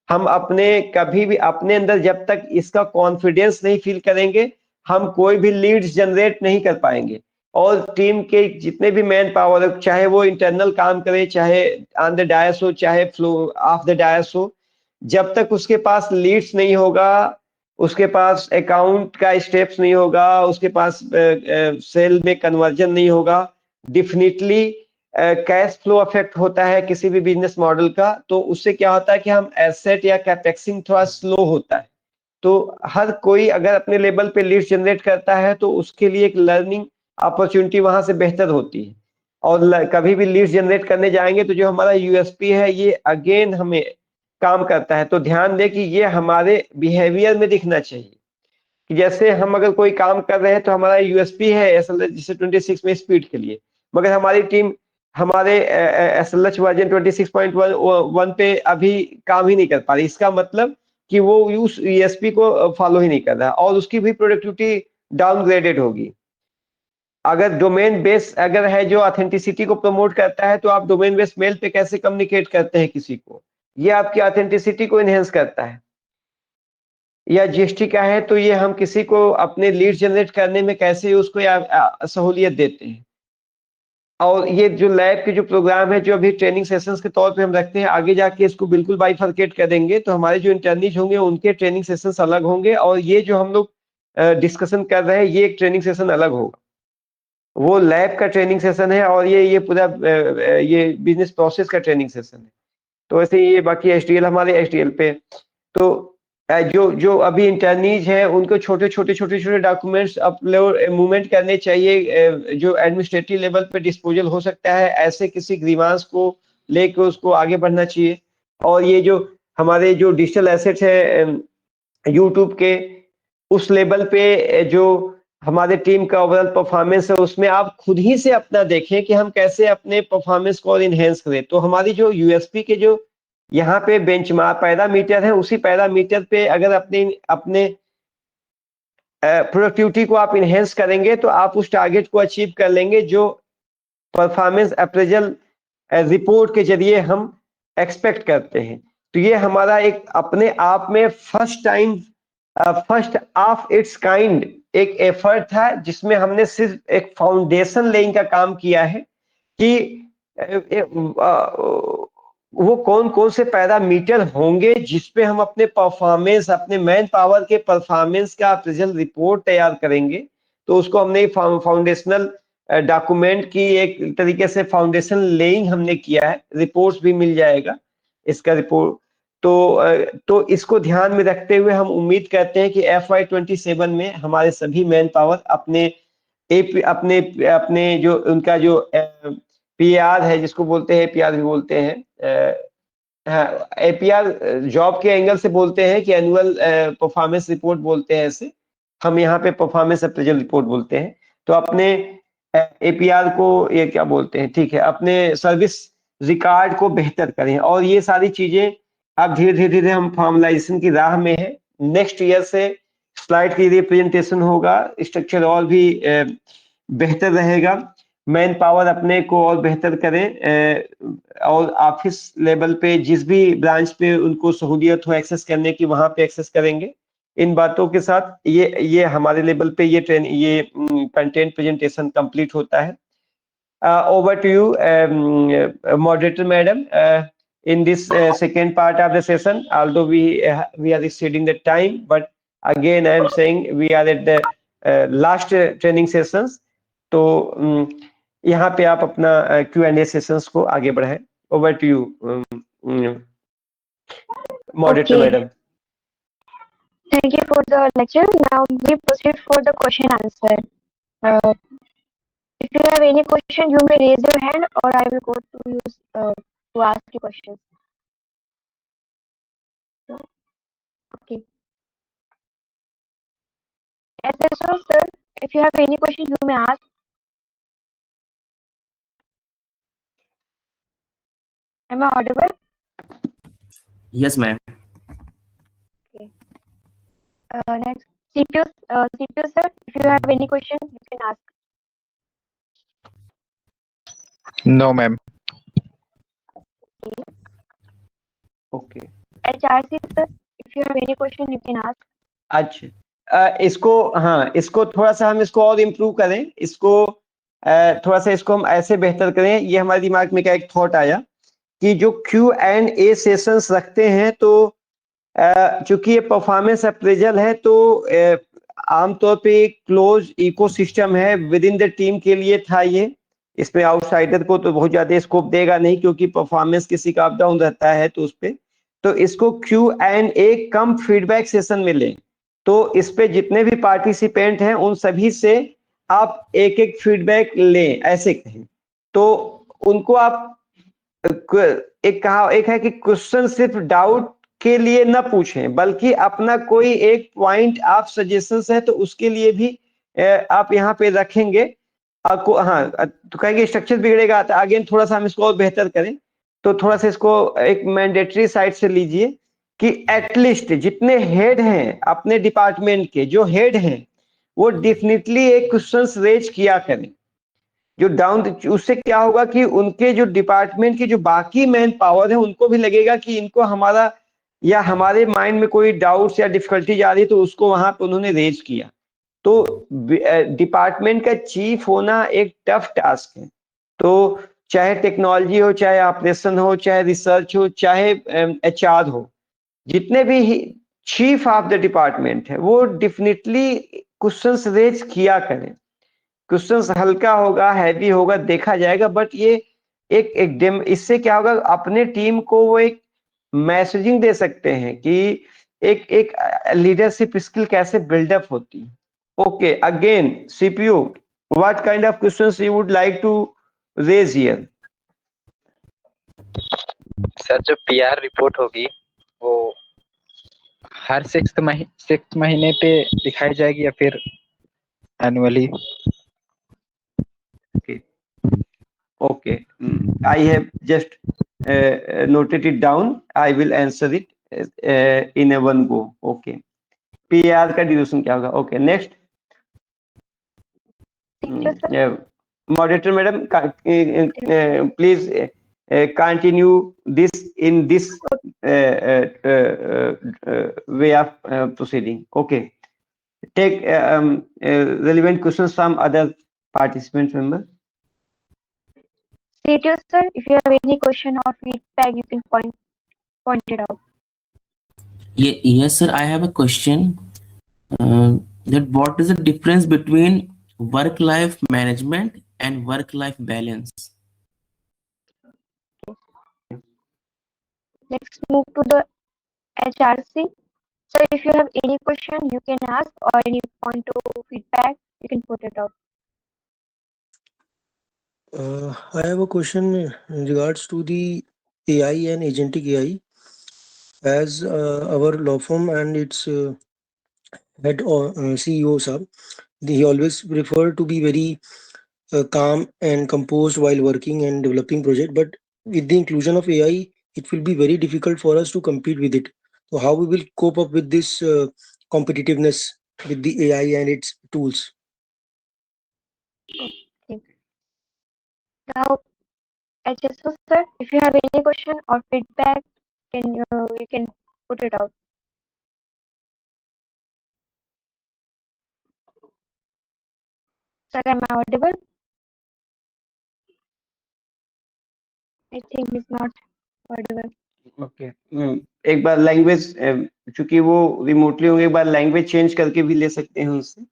हम अपने कभी भी अपने अंदर जब तक इसका कॉन्फिडेंस नहीं फील करेंगे, हम कोई भी लीड्स जनरेट नहीं कर पाएंगे। और टीम के जितने भी मैन पावर, चाहे वो इंटरनल काम करे, चाहे ऑन द डायस हो, चाहे फ्लो ऑफ द डायस हो, जब तक उसके पास लीड्स नहीं होगा, उसके पास अकाउंट का स्टेप्स नहीं होगा, उसके पास सेल में कन्वर्जन नहीं होगा, डेफिनेटली कैश फ्लो अफेक्ट होता है किसी भी बिजनेस मॉडल का। तो उससे क्या होता है कि हम एसेट या कैपेक्सिंग थोड़ा स्लो होता है। तो हर कोई अगर अपने लेवल पे लीड जनरेट करता है तो उसके लिए एक लर्निंग अपॉर्चुनिटी वहां से बेहतर होती है। और कभी भी लीड जनरेट करने जाएंगे तो जो हमारा यूएसपी है ये अगेन हमें काम करता है। तो ध्यान दें कि ये हमारे बिहेवियर में दिखना चाहिए कि जैसे हम अगर कोई काम कर रहे हैं तो हमारा यूएसपी है एसएलएच जैसे 26 में स्पीड के लिए, मगर हमारी टीम हमारे एसएलएच वर्जन 26.1 पे अभी काम ही नहीं कर पा रही, इसका मतलब कि वो उस यूएसपी को फॉलो ही नहीं कर रहा और उसकी भी प्रोडक्टिविटी डाउनग्रेडेड होगी। अगर डोमेन बेस अगर है जो ऑथेंटिसिटी को प्रमोट करता है तो आप डोमेन बेस मेल पे कैसे कम्युनिकेट करते हैं किसी को, ये आपकी ऑथेंटिसिटी को इनहेंस करता है। या जीएसटी का है तो ये हम किसी को अपने लीड जनरेट करने में कैसे उसको सहूलियत देते हैं। और ये जो लैब के जो प्रोग्राम है जो अभी ट्रेनिंग सेशंस के तौर पे हम रखते हैं, आगे जाके इसको बिल्कुल बाइफरकेट कर देंगे। तो हमारे जो इंटर्नीज होंगे उनके ट्रेनिंग सेशंस अलग होंगे और ये जो हम लोग डिस्कशन कर रहे हैं ये एक ट्रेनिंग सेशन अलग होगा। वो लैब का ट्रेनिंग सेशन है और ये पूरा ये बिजनेस प्रोसेस का ट्रेनिंग सेशन है। तो ऐसे ये बाकी एचडीएल हमारे एचडीएल पे तो जो जो अभी इंटर्नीज हैं उनको छोटे छोटे डॉक्यूमेंट्स अपलोड मूवमेंट करने चाहिए जो एडमिनिस्ट्रेटिव लेवल पे डिस्पोजल हो सकता है, ऐसे किसी ग्रीवांस को लेकर उसको आगे बढ़ना चाहिए। और ये जो हमारे जो डिजिटल एसेट्स है यूट्यूब के, उस लेवल पे जो हमारे टीम का ओवरऑल परफॉर्मेंस है उसमें आप खुद ही से अपना देखें कि हम कैसे अपने परफॉर्मेंस को और इनहेंस करें। तो हमारी जो यूएसपी के जो यहाँ पे बेंचमार्क पैरामीटर है उसी पैरामीटर पे अगर अपने अपने प्रोडक्टिविटी को आप इनहेंस करेंगे तो आप उस टारगेट को अचीव कर लेंगे जो परफॉर्मेंस अप्रेजल रिपोर्ट के जरिए हम एक्सपेक्ट करते हैं। तो ये हमारा एक अपने आप में फर्स्ट ऑफ इट्स काइंड एक एफर्ट था जिसमें हमने सिर्फ एक फाउंडेशन लेइंग का काम किया है कि वो कौन कौन से पैरामीटर होंगे जिसपे हम अपने परफॉर्मेंस अपने मैन पावर के परफॉर्मेंस का अप्रेजल रिपोर्ट तैयार करेंगे। तो उसको हमने फाउंडेशनल डॉक्यूमेंट की एक तरीके से फाउंडेशन लेइंग हमने किया है, रिपोर्ट्स भी मिल जाएगा इसका रिपोर्ट। तो इसको ध्यान में रखते हुए हम उम्मीद करते हैं कि FY27 में हमारे सभी मैन पावर अपने अपने अपने जो उनका जो पीआर है जिसको बोलते हैं एपीआर भी बोलते हैं, हाँ एपीआर जॉब के एंगल से बोलते हैं कि एनुअल परफॉर्मेंस रिपोर्ट बोलते हैं ऐसे, हम यहाँ पे परफॉर्मेंस अप्रेजल रिपोर्ट बोलते हैं। तो अपने एपीआर को ये क्या बोलते हैं, ठीक है, अपने सर्विस रिकॉर्ड को बेहतर करें। और ये सारी चीजें अब धीरे धीरे धीरे हम फॉर्मलाइजेशन की राह में है। नेक्स्ट ईयर से स्लाइड की रिप्रेजेंटेशन होगा, स्ट्रक्चर और भी बेहतर रहेगा, मैन पावर अपने को और बेहतर करें और ऑफिस लेवल पे जिस भी ब्रांच पे उनको सहूलियत हो एक्सेस करने की वहां पे एक्सेस करेंगे। इन बातों के साथ ये हमारे लेवल पे ये कंटेंट प्रेजेंटेशन कंप्लीट होता है। Over to you, moderator madam, in this second part of the session. Although we are exceeding the time, but again I am saying we are at the last training sessions. तो यहाँ पे आप अपना Q&A sessions को आगे बढ़ाएं। Over to you, moderator Okay. madam. Thank you for the lecture. Now we proceed for the question answer. If you have any question, you may raise your hand, or I will go to you to ask you questions. Okay. Yes, sir. If you have any question, you may ask. Am I audible? Yes, ma'am. Okay. Next, CPU sir. If you have any question, you can ask. No, ma'am. Okay. Okay. HRC sir, if you have any question you can ask. अच्छा, इसको, हाँ, इसको थोड़ा सा हम इसको और improve करें, इसको थोड़ा सा इसको हम ऐसे बेहतर करें। ये हमारे दिमाग में क्या एक थॉट आया कि जो Q&A सेशंस रखते हैं, तो चूंकि ये परफॉर्मेंस अप्रेजल है, तो आमतौर पे एक क्लोज इकोसिस्टम है विद इन द टीम के लिए था ये। इसमें आउटसाइडर को तो बहुत ज्यादा स्कोप देगा नहीं, क्योंकि परफॉर्मेंस किसी का अप डाउन रहता है तो उस पे, तो इसको Q&A कम फीडबैक सेशन में लें। तो इस पे जितने भी पार्टिसिपेंट हैं उन सभी से आप एक एक फीडबैक लें, ऐसे कहें। तो उनको आप एक है कि क्वेश्चन सिर्फ डाउट के लिए न पूछें, बल्कि अपना कोई एक पॉइंट आप सजेशंस है तो उसके लिए भी आप यहाँ पे रखेंगे। आपको, हाँ, तो कहेंगे स्ट्रक्चर बिगड़ेगा, तो अगेन थोड़ा सा हम इसको और बेहतर करें। तो थोड़ा सा इसको एक मैंडेटरी साइड से लीजिए कि एटलीस्ट जितने हेड हैं अपने डिपार्टमेंट के, जो हेड हैं वो डेफिनेटली एक क्वेश्चन रेज किया करें। जो डाउन, उससे क्या होगा कि उनके जो डिपार्टमेंट की जो बाकी मैन पावर है उनको भी लगेगा कि इनको हमारा या हमारे माइंड में कोई डाउट्स या डिफिकल्टीज आ रही है, तो उसको वहां पे उन्होंने रेज किया। तो डिपार्टमेंट का चीफ होना एक टफ टास्क है। तो चाहे टेक्नोलॉजी हो, चाहे ऑपरेशन हो, चाहे रिसर्च हो, चाहे HR हो, जितने भी चीफ ऑफ द डिपार्टमेंट है वो डेफिनेटली क्वेश्चंस रेज किया करें। क्वेश्चंस हल्का होगा, हैवी होगा, देखा जाएगा, बट ये एक इससे क्या होगा, अपने टीम को वो एक मैसेजिंग दे सकते हैं कि एक लीडरशिप स्किल कैसे बिल्डअप होती है। Okay, again CPU, what kind of questions you would like to raise here? Sir, जो PR रिपोर्ट होगी वो हर 6 महीने पे दिखाई जाएगी या फिर annually? Okay, I have just noted it down. I will answer it in a one go. Okay, PR का ड्यूरेशन क्या होगा? Okay, next. Moderator madam, please continue this in this way of proceeding. Okay, take relevant questions from other participant member. CTO sir, if you have any question or feedback, you can point it out. Yes, sir. I have a question. That what is the difference between work-life management and work-life balance? Let's move to the HRC. So if you have any question, you can ask, or any point of feedback, you can put it out. I have a question in regards to the AI and agentic AI. As our law firm and its head CEO, sir, he always prefer to be very calm and composed while working and developing project. But with the inclusion of AI, it will be very difficult for us to compete with it. So how we will cope up with this competitiveness with the AI and its tools? Now, HSO sir, if you have any question or feedback, you can put it out. Sir, am I audible? I think it's not audible. Okay, एक बार language, चूंकि वो remotely होंगे, एक बार language change करके भी ले सकते हैं उससे,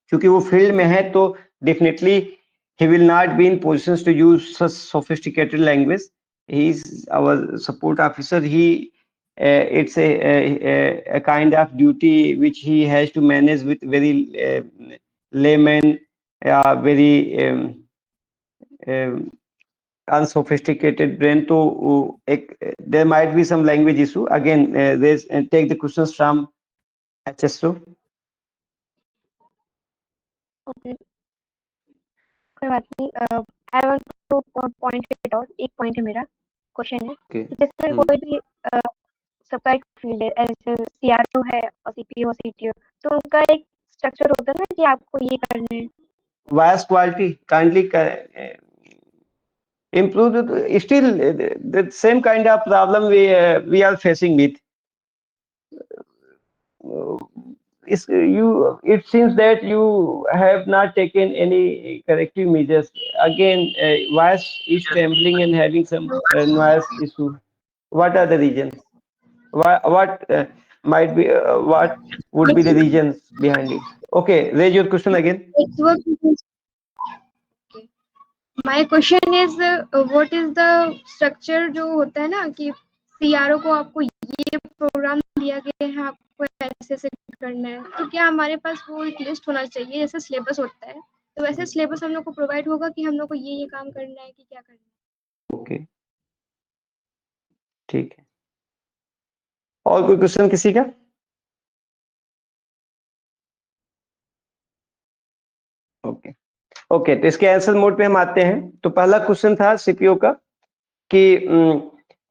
क्योंकि वो फील्ड में है, तो definitely he will not be in positions to use such sophisticated language. He is our support officer. It's a kind of duty which he has to manage with very layman, very unsophisticated brain. So there might be some language issue. Again, take the questions from HSO. Okay. कोई बात नहीं. I want to point it out. एक point है मेरा question है. Okay. जैसे कोई भी सबका एक फील्ड है, ऐसे CRO है और CPO CTO, तो उनका एक स्ट्रक्चर होता है ना कि आपको ये करना है. Voice quality kindly improve. Still the same kind of problem we are facing with. it seems that you have not taken any corrective measures. Again, voice is trembling and having some noise issue. What are the reasons? What might be, what would be the reasons behind it? Okay, raise your question again. My question is, what is the structure जो होता है ना कि CRO को आपको ये programme दिया गया है, आपको ऐसे ऐसे करना है, तो क्या हमारे पास वो एक लिस्ट होना चाहिए जैसे सिलेबस होता है, तो वैसे सिलेबस हम लोग को प्रोवाइड होगा कि हम लोग को ये काम करना है कि क्या करना है? ओके, ठीक है। और कोई क्वेश्चन किसी का? ओके ओके, तो इसके आंसर मोड पे हम आते हैं। तो पहला क्वेश्चन था सीपीओ का कि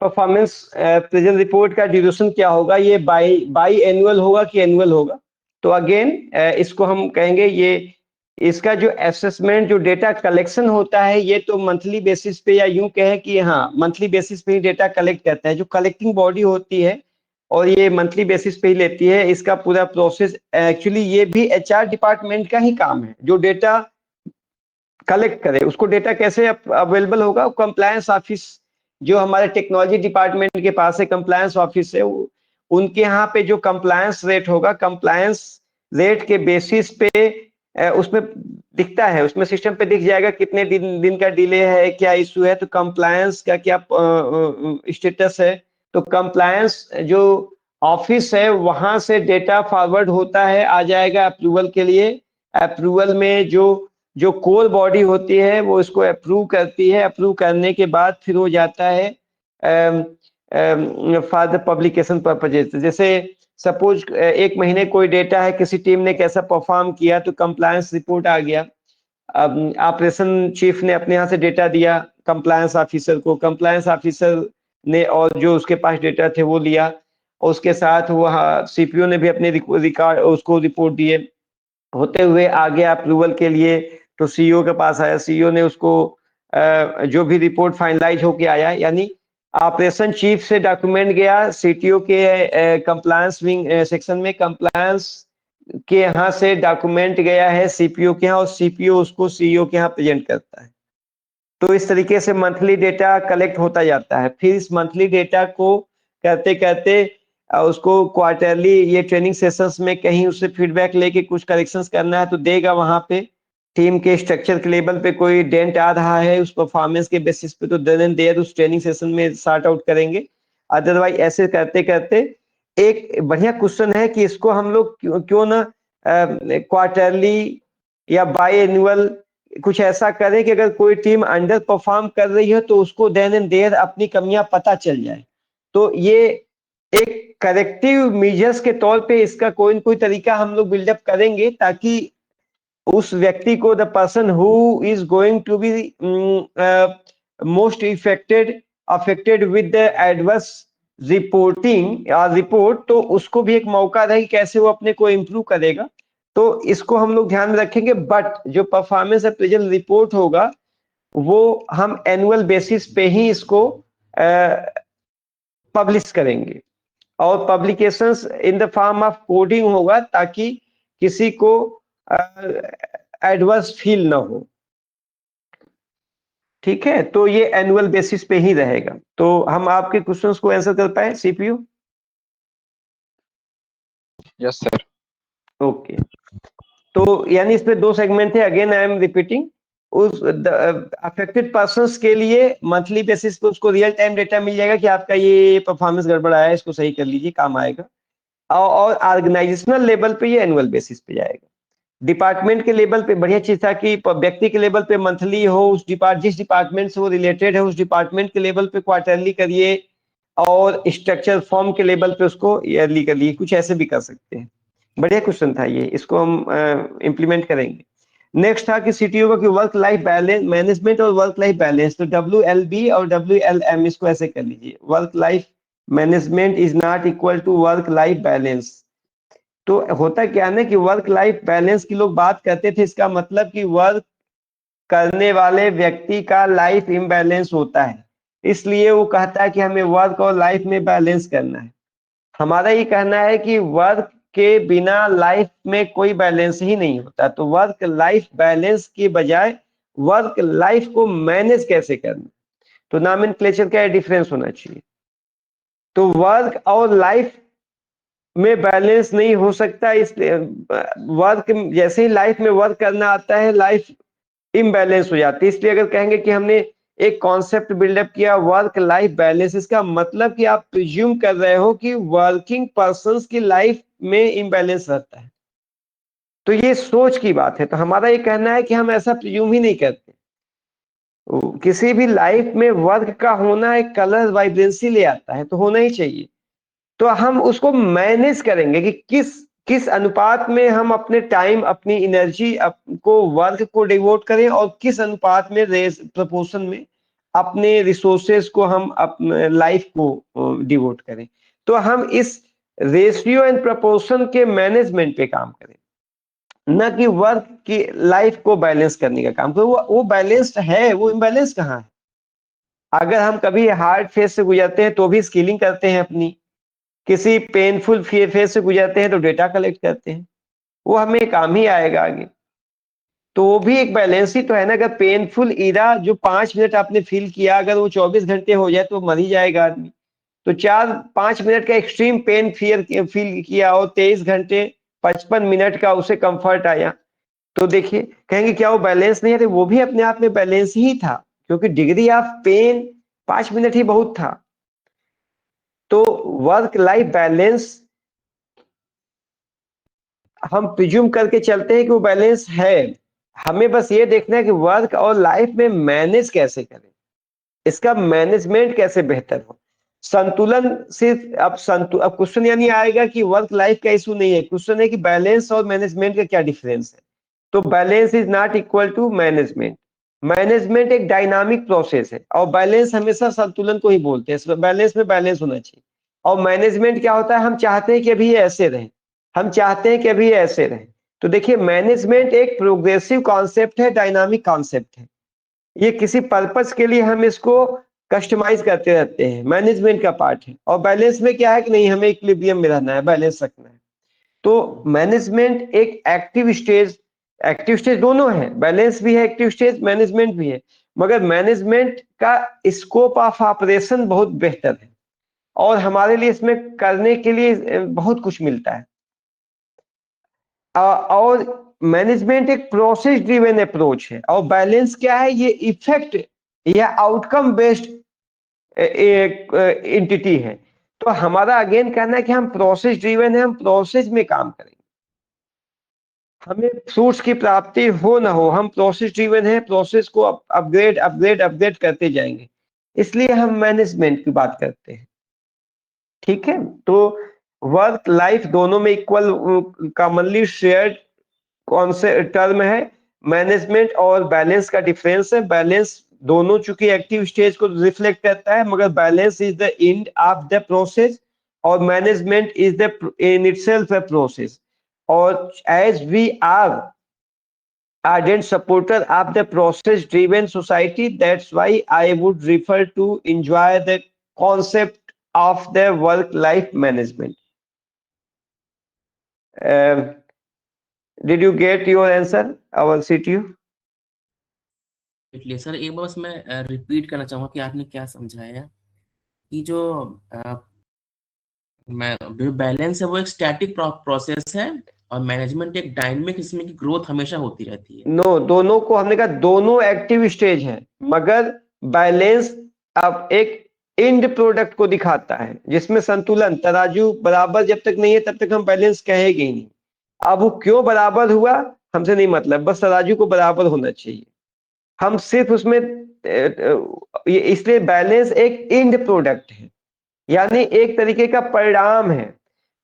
परफॉर्मेंस प्रेजेंट रिपोर्ट का ड्यूरेशन क्या होगा, ये बाई एनुअल होगा कि एनुअल होगा। तो अगेन इसको हम कहेंगे, ये इसका जो असेसमेंट, जो डेटा कलेक्शन होता है, ये तो मंथली बेसिस पे, या यूं कहें कि हाँ मंथली बेसिस पे ही डेटा कलेक्ट करता है। जो कलेक्टिंग बॉडी होती है और ये मंथली बेसिस पे ही लेती है, इसका पूरा प्रोसेस एक्चुअली ये भी एचआर डिपार्टमेंट का ही काम है। जो डेटा कलेक्ट करे, उसको डेटा कैसे अवेलेबल होगा? कंप्लायंस ऑफिस जो हमारे टेक्नोलॉजी डिपार्टमेंट के पास है, कंप्लायंस ऑफिस है, उनके यहाँ पे जो कंप्लायंस रेट होगा, कंप्लायंस रेट के बेसिस पे उसमें दिखता है, उसमें सिस्टम पे दिख जाएगा कितने दिन का डिले है, क्या इशू है, तो कंप्लायंस का क्या स्टेटस है। तो कंप्लायंस जो ऑफिस है वहां से डेटा फॉरवर्ड होता है, आ जाएगा अप्रूवल के लिए। अप्रूवल में जो कोर बॉडी होती है वो इसको अप्रूव करती है। अप्रूव करने के बाद फिर वो जाता है फॉर द पब्लिकेशन पर्पजेज। जैसे सपोज एक महीने कोई डेटा है, किसी टीम ने कैसा परफॉर्म किया, तो कंप्लायंस रिपोर्ट आ गया। ऑपरेशन चीफ ने अपने यहाँ से डेटा दिया कंप्लायंस ऑफिसर को, कंप्लायंस ऑफिसर ने और जो उसके पास डेटा थे वो लिया, और उसके साथ वो सीपीओ ने भी अपने रिकॉर्ड उसको रिपोर्ट दिए। होते हुए आ गया अप्रूवल के लिए, तो सीईओ के पास आया, सीईओ ने उसको जो भी रिपोर्ट फाइनलाइज होके आया, यानी ऑपरेशन चीफ से डॉक्यूमेंट गया सीटीओ के कंप्लायंस विंग सेक्शन में, कंप्लायंस के यहाँ से डॉक्यूमेंट गया है सीपीओ के यहाँ, और सीपीओ उसको सीईओ के यहाँ प्रेजेंट करता है। तो इस तरीके से मंथली डेटा कलेक्ट होता जाता है। फिर इस मंथली डेटा को करते करते उसको क्वार्टरली ये ट्रेनिंग सेशंस में कहीं उससे फीडबैक लेके कुछ करेक्शंस करना है तो देगा। वहां पे टीम के स्ट्रक्चर के लेवल पे कोई डेंट आ रहा है उस परफॉर्मेंस के बेसिस पे, तो देन देयर उस ट्रेनिंग सेशन में सॉर्ट आउट करेंगे। अदरवाइज ऐसे करते करते एक बढ़िया क्वेश्चन है कि इसको हम लोग क्यों ना क्वार्टरली या बाई एनुअल कुछ ऐसा करें कि अगर कोई टीम अंडर परफॉर्म कर रही है तो उसको देन एंड देयर अपनी कमियां पता चल जाए। तो ये एक करेक्टिव मेजर्स के तौर पे इसका कोई न कोई तरीका हम लोग बिल्डअप करेंगे, ताकि उस व्यक्ति को, the person who is going to be most affected with the adverse reporting report, तो उसको भी एक मौका रहे कि कैसे वो अपने को इम्प्रूव करेगा। तो इसको हम लोग ध्यान में रखेंगे। बट जो परफॉर्मेंस अप्रेजल रिपोर्ट होगा वो हम एनुअल बेसिस पे ही इसको पब्लिश करेंगे, और publications in the form of coding होगा, ताकि किसी को एडवर्स फील ना हो। ठीक है, तो ये एनुअल बेसिस पे ही रहेगा। तो हम आपके क्वेश्चंस को आंसर कर पाए सीपीयू? Yes sir. ओके, तो यानी इसमें दो सेगमेंट थे। अगेन आई एम रिपीटिंग, उस अफेक्टेड पर्संस के लिए मंथली बेसिस पे उसको रियल टाइम डेटा मिल जाएगा कि आपका ये परफॉर्मेंस गड़बड़ाया है, इसको सही कर लीजिए, काम आएगा। और ऑर्गेनाइजेशनल लेवल पे ये एनुअल बेसिस पे जाएगा। डिपार्टमेंट के लेवल पे बढ़िया चीज था कि व्यक्ति के लेवल पे मंथली हो, उस जिस डिपार्टमेंट से वो रिलेटेड है उस डिपार्टमेंट के लेवल पे क्वार्टरली करिए, और स्ट्रक्चर फॉर्म के लेवल पे उसको ईयरली करिए, कुछ ऐसे भी कर सकते हैं। बढ़िया क्वेश्चन था ये, इसको हम इम्प्लीमेंट करेंगे। नेक्स्ट था कि सीटीओ का कि वर्क लाइफ बैलेंस मैनेजमेंट और वर्क लाइफ बैलेंस, तो WLB और WLM इसको ऐसे कर लीजिए। Work life management is not equal to work life balance. तो होता क्या है ना कि वर्क लाइफ बैलेंस की लोग बात करते थे, इसका मतलब कि वर्क करने वाले व्यक्ति का लाइफ इम्बैलेंस होता है, इसलिए वो कहता है कि हमें वर्क और लाइफ में बैलेंस करना है। हमारा ये कहना है कि वर्क के बिना लाइफ में कोई बैलेंस ही नहीं होता। तो वर्क लाइफ बैलेंस के बजाय वर्क लाइफ को मैनेज कैसे करना, तो नॉमेनक्लेचर का डिफरेंस होना चाहिए। तो वर्क और लाइफ में बैलेंस नहीं हो सकता, इसलिए वर्क जैसे ही लाइफ में वर्क करना आता है लाइफ इम्बैलेंस हो जाती है। इसलिए अगर कहेंगे कि हमने एक कॉन्सेप्ट बिल्डअप किया वर्क लाइफ बैलेंस, इसका मतलब कि आप प्रिज्यूम कर रहे हो कि वर्किंग पर्संस की लाइफ में इम्बैलेंस रहता है। तो ये सोच की बात है। तो हमारा ये कहना है कि हम ऐसा प्रिज्यूम ही नहीं करते। किसी भी लाइफ में वर्क का होना एक कलर वाइब्रेंसी ले आता है, तो होना ही चाहिए। तो हम उसको मैनेज करेंगे कि किस अनुपात में हम अपने टाइम अपनी एनर्जी को वर्क को डिवोट करें और किस अनुपात में प्रपोर्शन में अपने रिसोर्सेज को हम अपने लाइफ को डिवोट करें। तो हम इस रेशियो एंड प्रपोर्शन के मैनेजमेंट पे काम करें, न कि वर्क की लाइफ को बैलेंस करने का काम। तो वो बैलेंस्ड है, वो इम्बैलेंस कहाँ है? अगर हम कभी हार्ड फेज से गुजरते हैं तो भी स्किलिंग करते हैं अपनी, किसी पेनफुल फेज से गुजरते हैं तो डेटा कलेक्ट करते हैं, वो हमें काम ही आएगा आगे। तो वो भी एक बैलेंस ही तो है ना। अगर पेनफुल इरा जो 5 मिनट आपने फील किया, अगर वो 24 घंटे हो जाए तो मर ही जाएगा आदमी। तो 4-5 मिनट का एक्सट्रीम पेन फील किया और 23 घंटे 55 मिनट का उसे कंफर्ट आया, तो देखिए कहेंगे क्या वो बैलेंस नहीं है? तो वो भी अपने आप में बैलेंस ही था, क्योंकि डिग्री ऑफ पेन 5 मिनट ही बहुत था। तो वर्क लाइफ बैलेंस हम प्रिज्यूम करके चलते हैं कि वो बैलेंस है। हमें बस ये देखना है कि वर्क और लाइफ में मैनेज कैसे करें, इसका मैनेजमेंट कैसे बेहतर हो। संतुलन सिर्फ अब क्वेश्चन यानी आएगा कि वर्क लाइफ का इशू नहीं है, क्वेश्चन है कि बैलेंस और मैनेजमेंट का क्या डिफरेंस है। तो balance is not equal to management. Management एक डायनामिक प्रोसेस है और बैलेंस हमेशा संतुलन को ही बोलते हैं। बैलेंस में बैलेंस होना चाहिए। और मैनेजमेंट क्या होता है? हम चाहते हैं कि अभी ये ऐसे रहे, हम चाहते हैं कि अभी ये ऐसे रहे। तो देखिए मैनेजमेंट एक प्रोग्रेसिव कॉन्सेप्ट है, डायनामिक कॉन्सेप्ट है। ये किसी पर्पस के लिए हम इसको कस्टमाइज करते रहते हैं, मैनेजमेंट का पार्ट है। और बैलेंस में क्या है कि नहीं, हमें इक्विलिब्रियम में रहना है, बैलेंस रखना है। तो मैनेजमेंट एक एक्टिव स्टेज दोनों है, बैलेंस भी है, एक्टिव स्टेज मैनेजमेंट भी है। मगर मैनेजमेंट का स्कोप ऑफ ऑपरेशन बहुत बेहतर है और हमारे लिए इसमें करने के लिए बहुत कुछ मिलता है। और मैनेजमेंट एक प्रोसेस ड्रिवन अप्रोच है और बैलेंस क्या है? ये इफेक्ट या आउटकम बेस्ड एक एंटिटी है। तो हमारा अगेन कहना है कि हम प्रोसेस ड्रिवन है, हम प्रोसेस में काम करेंगे। हमें फ्रूट्स की प्राप्ति हो ना हो, हम प्रोसेस ड्रिवन है, प्रोसेस को अपग्रेड करते जाएंगे। इसलिए हम मैनेजमेंट की बात करते हैं। ठीक है, तो वर्क लाइफ दोनों में इक्वल कॉमनली शेयर्ड कौन से टर्म है। मैनेजमेंट और बैलेंस का डिफरेंस है। बैलेंस दोनों चूंकि एक्टिव स्टेज को रिफ्लेक्ट करता है, मगर balance is the end of the process और management is the in itself a process. और as we are ardent supporter of the process driven society, that's why I would refer to enjoy the concept of the work life management. Did you get your answer, our CTU? इसलिए sir एक बार बस मैं repeat करना चाहूंगा कि आपने क्या समझाया कि जो बैलेंस है वो एक स्टैटिक प्रोसेस है और मैनेजमेंट एक डायनामिक, इसमें की ग्रोथ हमेशा होती रहती है। नो, दोनों को हमने कहा दोनों एक्टिव स्टेज है, मगर बैलेंस अब एक एंड प्रोडक्ट को दिखाता है जिसमें संतुलन, तराजू बराबर जब तक नहीं है तब तक हम बैलेंस कहेंगे ही नहीं। अब वो क्यों बराबर हुआ हमसे नहीं मतलब, बस तराजू को बराबर होना चाहिए। हम सिर्फ उसमें इसलिए बैलेंस एक एंड प्रोडक्ट है, यानी एक तरीके का परिणाम है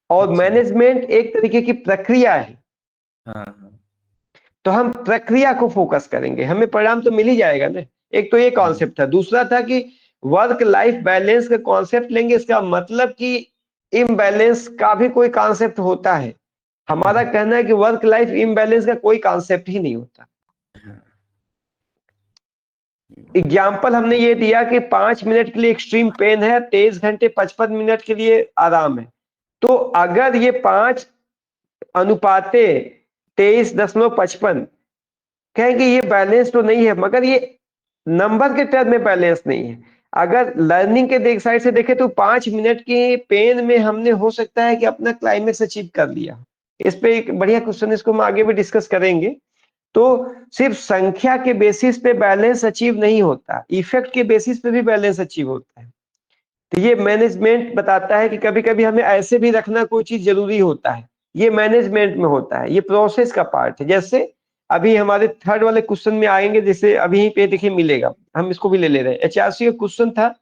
और मैनेजमेंट एक तरीके की प्रक्रिया है। हाँ। तो हम प्रक्रिया को फोकस करेंगे, हमें परिणाम तो मिल ही जाएगा ना। एक तो ये कॉन्सेप्ट था। दूसरा था कि वर्क लाइफ बैलेंस का कॉन्सेप्ट लेंगे, इसका मतलब कि इम्बैलेंस का भी कोई कॉन्सेप्ट होता है। हमारा कहना है कि वर्क लाइफ इम्बैलेंस का कोई कॉन्सेप्ट ही नहीं होता। एग्जाम्पल हमने ये दिया कि 5 मिनट के लिए एक्सट्रीम पेन है, 23 घंटे 55 मिनट के लिए आराम है। तो अगर ये 5 अनुपाते 23.55 कहेंगे ये बैलेंस तो नहीं है, मगर ये नंबर के टर्म में बैलेंस नहीं है। अगर लर्निंग के साइड से देखें तो 5 मिनट के पेन में हमने हो सकता है कि अपना क्लाइमेक्स अचीव कर लिया। इस पे एक बढ़िया क्वेश्चन, इसको हम आगे भी डिस्कस करेंगे। तो सिर्फ संख्या के बेसिस पे बैलेंस अचीव नहीं होता, इफेक्ट के बेसिस पे भी बैलेंस अचीव होता है। तो ये मैनेजमेंट बताता है कि कभी कभी हमें ऐसे भी रखना कोई चीज जरूरी होता है, ये मैनेजमेंट में होता है, ये प्रोसेस का पार्ट है। जैसे अभी हमारे थर्ड वाले क्वेश्चन में आएंगे, जैसे अभी यहीं पे देखिए मिलेगा, हम इसको भी ले ले रहे हैं। HRC का क्वेश्चन था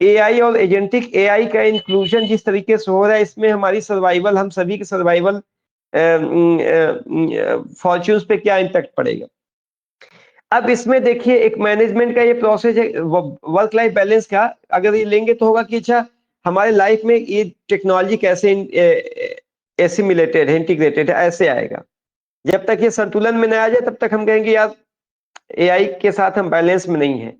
एआई और एजेंटिक एआई का इंक्लूजन जिस तरीके से हो रहा है, इसमें हमारी सर्वाइवल, हम सभी के सर्वाइवल फॉर्च्यून्स पे क्या इम्पैक्ट पड़ेगा। अब इसमें देखिए एक मैनेजमेंट का ये प्रोसेस है वर्क लाइफ बैलेंस का, अगर ये लेंगे तो होगा कि अच्छा हमारे लाइफ में ये टेक्नोलॉजी कैसे एसिमिलेटेड है, इंटीग्रेटेड है, ऐसे आएगा। जब तक ये संतुलन में ना आ जाए तब तक हम कहेंगे यार एआई के साथ हम बैलेंस में नहीं है।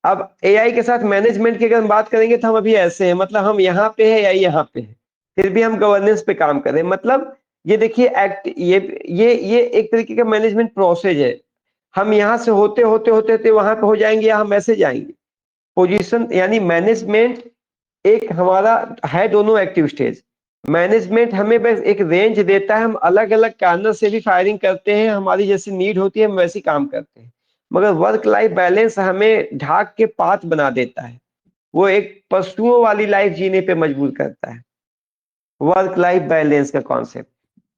अब एआई के साथ मैनेजमेंट की अगर हम बात करेंगे तो हम अभी ऐसे हैं, मतलब हम यहाँ पे है, एआई यहाँ पे है, फिर भी हम गवर्नेंस पे काम कर रहे हैं। मतलब ये देखिए एक्ट ये एक तरीके का मैनेजमेंट प्रोसेस है। हम यहाँ से होते होते होते होते वहां पे हो जाएंगे या हम ऐसे जाएंगे। पोजीशन यानी मैनेजमेंट एक हमारा है, दोनों एक्टिव स्टेज। मैनेजमेंट हमें बस एक रेंज देता है, हम अलग अलग कारणों से भी फायरिंग करते हैं, हमारी जैसी नीड होती है हम वैसी काम करते हैं। मगर वर्क लाइफ बैलेंस हमें ढाक के पाथ बना देता है, वो एक पशुओं वाली लाइफ जीने पे मजबूर करता है, वर्क लाइफ बैलेंस का कॉन्सेप्ट।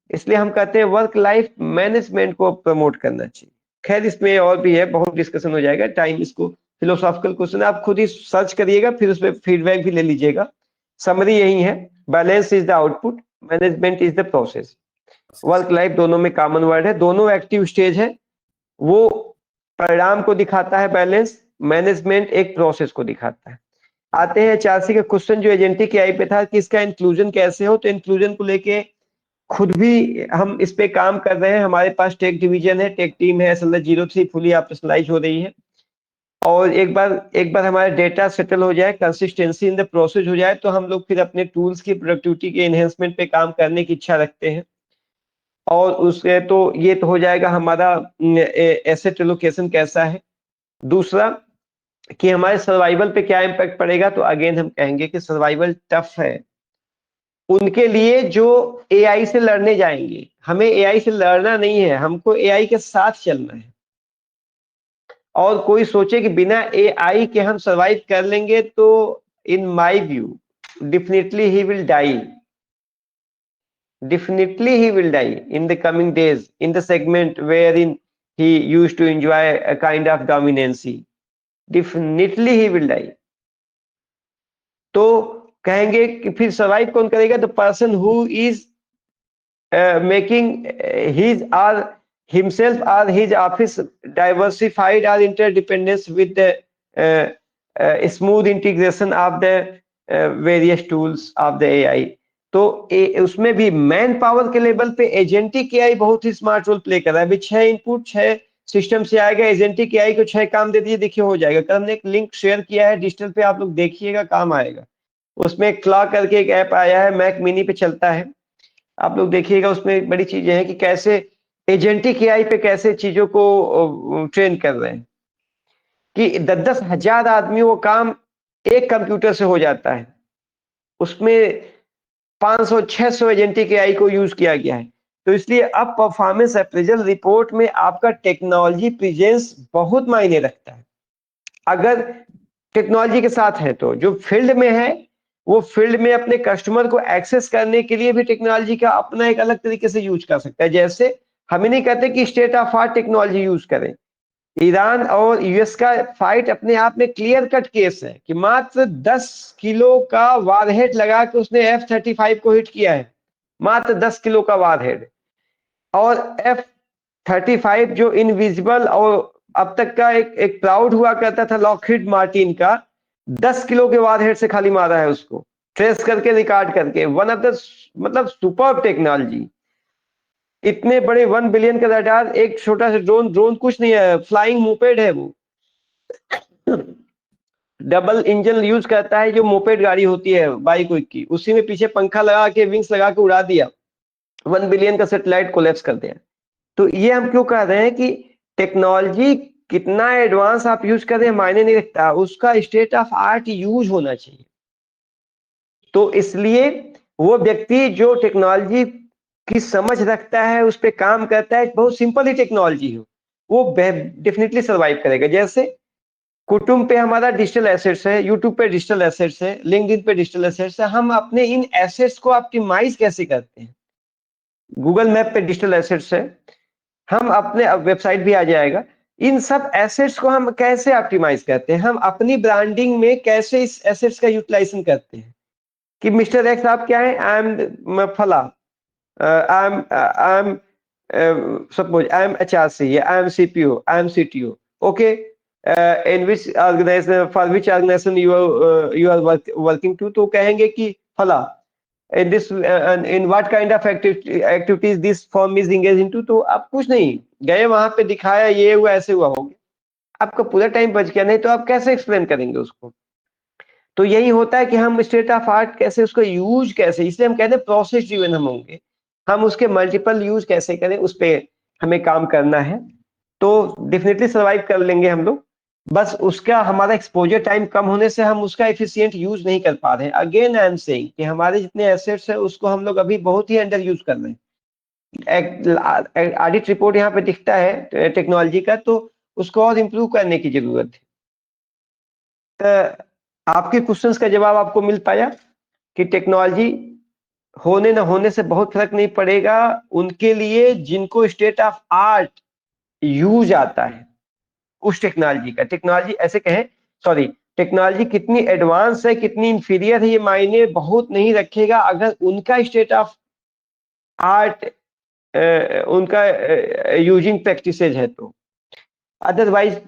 इसलिए हम कहते हैं वर्क लाइफ मैनेजमेंट को प्रमोट करना चाहिए। खैर इसमें और भी है, बहुत डिस्कशन हो जाएगा, टाइम इसको फिलोसॉफिकल क्वेश्चन आप खुद ही सर्च करिएगा, फिर उस पर फीडबैक भी ले लीजिएगा। समरी यही है, balance is the output, management is the process. Work life दोनों में कॉमन वर्ड है, दोनों एक्टिव स्टेज है, वो परिणाम को दिखाता है बैलेंस, मैनेजमेंट एक प्रोसेस को दिखाता है। आते हैं HRC का क्वेश्चन जो एजेंटिक एआई पे था कि इसका इंक्लूजन कैसे हो। तो इंक्लूजन को लेके खुद भी हम इस पे काम कर रहे हैं, हमारे पास टेक डिवीजन है, टेक टीम है, SLS 03 फुली ऑपरेशनलाइज हो रही है। और एक बार हमारा डेटा सेटल हो जाए, कंसिस्टेंसी इन द प्रोसेस हो जाए, तो हम लोग फिर अपने टूल्स की प्रोडक्टिविटी के एनहेंसमेंट पे काम करने की इच्छा रखते हैं। और उसके तो ये तो हो जाएगा हमारा एसेट एलोकेशन कैसा है। दूसरा कि हमारे सर्वाइवल पे क्या इम्पैक्ट पड़ेगा, तो अगेन हम कहेंगे कि सर्वाइवल टफ है उनके लिए जो एआई से लड़ने जाएंगे। हमें एआई से लड़ना नहीं है, हमको एआई के साथ चलना है। और कोई सोचे कि बिना एआई के हम सर्वाइव कर लेंगे, तो in my view definitely he will die, definitely he will die in the coming days in the segment wherein he used to enjoy a kind of dominancy. Definitely he will die. तो कहेंगे कि फिर survive कौन करेगा, the person who is making his or himself or his office diversified or interdependence with the smooth integration of the various tools of the AI. तो उसमें भी man power के लेवल पे एजेंटिक एआई बहुत ही smart role play कर रहा है। अभी 6 इनपुट 6 सिस्टम से आएगा, एजेंटिक एआई को 6 काम दे दिए, देखिए हो जाएगा। कल हमने एक लिंक शेयर किया है डिजिटल पे, आप लोग देखिएगा, काम आएगा। उसमें क्लॉ करके एक ऐप आया है, मैक मिनी पे चलता है, आप लोग देखिएगा। उसमें बड़ी चीजें हैं कि कैसे एजेंटिक एआई पे कैसे चीजों को ट्रेन कर रहे हैं कि 10-10 हजार आदमियों का काम एक कंप्यूटर से हो जाता है। उसमें 500-600 एजेंटिक एआई को यूज किया गया है। तो इसलिए अब परफॉर्मेंस अप्रेजल रिपोर्ट में आपका टेक्नोलॉजी प्रेजेंस बहुत मायने रखता है। अगर टेक्नोलॉजी के साथ है तो जो फील्ड में है वो फील्ड में अपने कस्टमर को एक्सेस करने के लिए भी टेक्नोलॉजी का अपना एक अलग तरीके से यूज कर सकता है। जैसे हम नहीं कहते कि state of art technology use करें। ईरान और यूएस का फाइट अपने आप में क्लियर कट केस है कि मात्र 10 किलो का वारहेड लगा के उसने F-35 को हिट किया है, मात्र 10 किलो का वारहेड। और F-35 जो इनविजिबल और अब तक का एक प्राउड हुआ करता था लॉकहीड मार्टिन का, 10 किलो के वारहेड से खाली मारा है उसको, ट्रेस करके रिकॉर्ड करके। वन ऑफ द मतलब सुपर्ब टेक्नोलॉजी। इतने बड़े 1 बिलियन का रडार, एक छोटा सा ड्रोन कुछ नहीं है, फ्लाइंग मोपेड है वो। डबल इंजन यूज करता है, जो मोपेड गाड़ी होती है बाइक की, उसी में पीछे पंखा लगा के विंग्स लगा के उड़ा दिया, 1 बिलियन का सैटेलाइट कोलैप्स कर दिया। तो ये हम क्यों कह रहे हैं कि टेक्नोलॉजी कितना एडवांस आप यूज कर रहे हैं मायने नहीं रखता, उसका स्टेट ऑफ आर्ट यूज होना चाहिए। तो इसलिए वो व्यक्ति जो टेक्नोलॉजी की समझ रखता है, उस पर काम करता है, बहुत सिंपल ही टेक्नोलॉजी हो, वो डेफिनेटली सर्वाइव करेगा। जैसे कुटुंब पे हमारा डिजिटल एसेट्स है, यूट्यूब पे डिजिटल एसेट्स है, लिंक्डइन पे डिजिटल एसेट्स है, हम अपने इन एसेट्स को ऑप्टिमाइज कैसे करते हैं? गूगल मैप पे डिजिटल एसेट्स है, हम अपने वेबसाइट भी आ जाएगा, इन सब एसेट्स को हम कैसे ऑप्टिमाइज करते हैं, हम अपनी ब्रांडिंग में कैसे इस एसेट्स का यूटिलाइजेशन करते हैं कि मिस्टर एक्स आप क्या है, आई एम फला, I am suppose I am HRC, I am CPO, I am CTO, okay, in which organization, for which organization you are working to, तो कहेंगे कि फला, in this in what kind of activities this firm is engaged into, तो आप कुछ नहीं गए वहां पे, दिखाया ये हुआ ऐसे हुआ, हो गया, आपका पूरा टाइम बच गया। नहीं तो आप कैसे एक्सप्लेन करेंगे उसको? तो यही होता है कि हम स्टेट ऑफ आर्ट कैसे उसको यूज कैसे, इसलिए हम कहते हैं प्रोसेस ड्रिवन हम होंगे, हम उसके मल्टीपल यूज कैसे करें, उस पर हमें काम करना है, तो डेफिनेटली सर्वाइव कर लेंगे हम लोग। बस उसका हमारा एक्सपोजर टाइम कम होने से हम उसका एफिशिएंट यूज नहीं कर पा रहे हैं। अगेन आई एम सेइंग कि हमारे जितने एसेट्स है उसको हम लोग अभी बहुत ही अंडर यूज कर रहे हैं। ऑडिट रिपोर्ट यहाँ पे दिखता है टेक्नोलॉजी का, तो उसको और इम्प्रूव करने की जरूरत है। तो आपके क्वेश्चंस का जवाब आपको मिल पाया कि टेक्नोलॉजी होने न होने से बहुत फर्क नहीं पड़ेगा उनके लिए जिनको स्टेट ऑफ आर्ट यूज आता है उस टेक्नोलॉजी का। टेक्नोलॉजी ऐसे कहें, सॉरी, टेक्नोलॉजी कितनी एडवांस है कितनी इंफीरियर है ये मायने बहुत नहीं रखेगा अगर उनका स्टेट ऑफ आर्ट उनका यूजिंग प्रैक्टिसेज है, तो अदरवाइज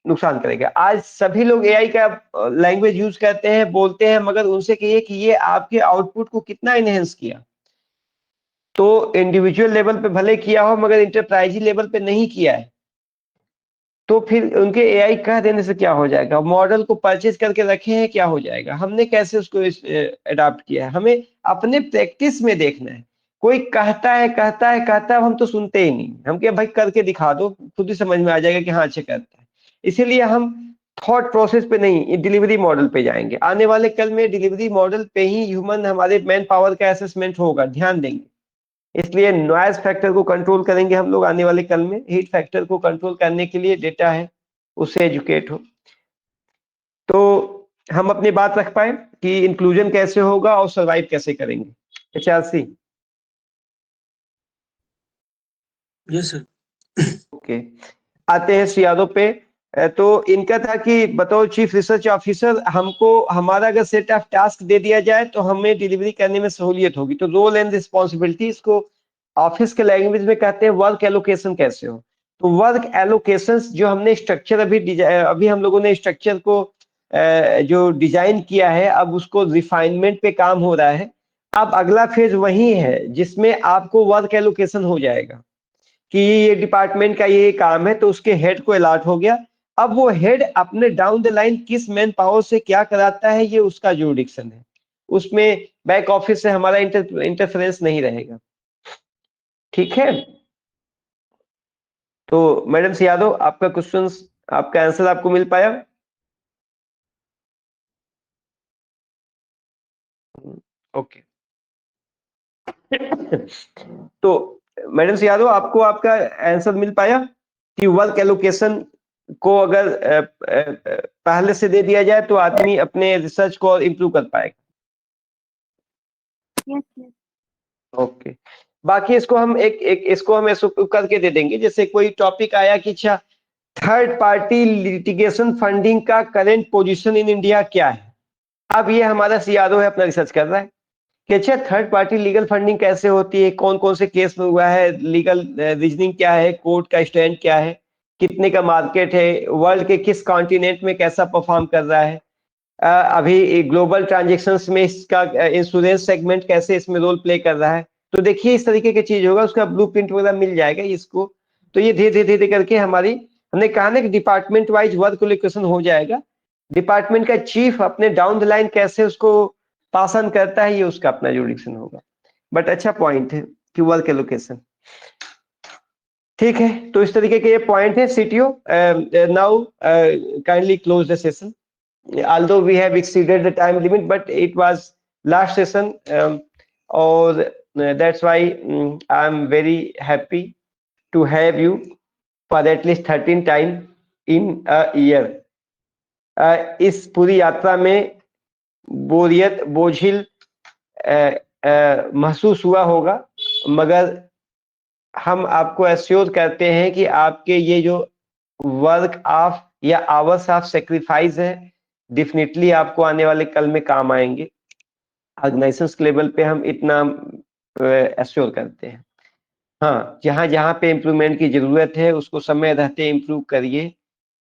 नुकसान करेगा। आज सभी लोग एआई का लैंग्वेज यूज करते हैं, बोलते हैं, मगर उनसे कहिए कि ये आपके आउटपुट को कितना इनहेंस किया, तो इंडिविजुअल लेवल पे भले किया हो मगर इंटरप्राइज लेवल पे नहीं किया है, तो फिर उनके एआई कह देने से क्या हो जाएगा? मॉडल को परचेज करके रखे हैं, क्या हो जाएगा? हमने कैसे उसको अडॉप्ट किया है, हमें अपने प्रैक्टिस में देखना है। कोई कहता है कहता है कहता है, हम तो सुनते ही नहीं, हम क्या भाई करके दिखा दो, खुद ही समझ में आ जाएगा कि हाँ अच्छे करता है। इसीलिए हम थॉट प्रोसेस पे नहीं, डिलीवरी मॉडल पे जाएंगे। आने वाले कल में डिलीवरी मॉडल पे ही ह्यूमन हमारे मैन पावर का असेसमेंट होगा, ध्यान देंगे। इसलिए नॉइज फैक्टर को कंट्रोल करेंगे हम लोग आने वाले कल में। हीट फैक्टर को कंट्रोल करने के लिए डेटा है, उससे एजुकेट हो। तो हम अपनी बात रख पाए कि इंक्लूजन कैसे होगा और सर्वाइव कैसे करेंगे। HRC yes sir. ओके, आते हैं यादव पे। तो इनका था कि बताओ चीफ रिसर्च ऑफिसर, हमको हमारा अगर सेट ऑफ टास्क दे दिया जाए तो हमें डिलीवरी करने में सहूलियत होगी। तो रोल एंड रिस्पॉन्सिबिलिटी, इसको ऑफिस के लैंग्वेज में कहते हैं वर्क एलोकेशन कैसे हो। तो वर्क एलोकेशन जो हमने स्ट्रक्चर अभी हम लोगों ने स्ट्रक्चर को जो डिजाइन किया है, अब उसको रिफाइनमेंट पे काम हो रहा है। अब अगला फेज वही है जिसमें आपको वर्क एलोकेशन हो जाएगा कि ये डिपार्टमेंट का ये काम है, तो उसके हेड को अलॉट हो गया। अब वो हेड अपने डाउन द लाइन किस मैन पावर से क्या कराता है, ये उसका जुरिडिक्शन है, उसमें बैक ऑफिस से हमारा इंटरफेरेंस नहीं रहेगा। ठीक है, तो मैडम से यादव, आपका क्वेश्चन, आपका आंसर आपको मिल पाया? ओके। तो मैडम से यादव, आपको आपका आंसर मिल पाया कि वर्क एलोकेशन को अगर पहले से दे दिया जाए तो आदमी अपने रिसर्च को और इम्प्रूव कर पाएगा। yes. ओके, बाकी इसको हम इसको हम ऐसे करके दे देंगे। जैसे कोई टॉपिक आया कि अच्छा, थर्ड पार्टी लिटिगेशन फंडिंग का करंट पोजीशन इन इंडिया क्या है। अब ये हमारा यादव है, अपना रिसर्च कर रहा है कि अच्छा थर्ड पार्टी लीगल फंडिंग कैसे होती है, कौन कौन से केस में हुआ है, लीगल रीजनिंग क्या है, कोर्ट का स्टैंड क्या है, कितने का मार्केट है, वर्ल्ड के किस कॉन्टिनेंट में कैसा परफॉर्म कर रहा है, अभी ग्लोबल ट्रांजेक्शन्स में इसका इंश्योरेंस सेगमेंट कैसे इसमें रोल प्ले कर रहा है। तो देखिए इस तरीके की चीज होगा, उसका ब्लूप्रिंट वगैरह मिल जाएगा इसको। तो ये धीरे धीरे धीरे करके हमने कहा ना कि डिपार्टमेंट वाइज वर्क एलोकेशन हो जाएगा। डिपार्टमेंट का चीफ अपने डाउन द लाइन कैसे उसको पास ऑन करता है, ये उसका अपना जुरिडिक्शन होगा। बट अच्छा पॉइंट है कि वर्क एलोकेशन, ठीक है। तो इस तरीके के ये पॉइंट है। CTO now kindly close the session, although we have exceeded the time limit, but it was last session, or that's why I'm very happy to have you for at least 13 time in a year. इस पूरी यात्रा में बोरियत बोझिल महसूस हुआ होगा, मगर हम आपको एश्योर करते हैं कि आपके ये जो वर्क ऑफ या आवर्स ऑफ सेक्रीफाइस है, डेफिनेटली आपको आने वाले कल में काम आएंगे। ऑर्गेनाइजेशंस के लेवल पे हम इतना एश्योर करते हैं। हाँ, जहाँ जहाँ पे इम्प्रूवमेंट की जरूरत है उसको समय रहते इम्प्रूव करिए,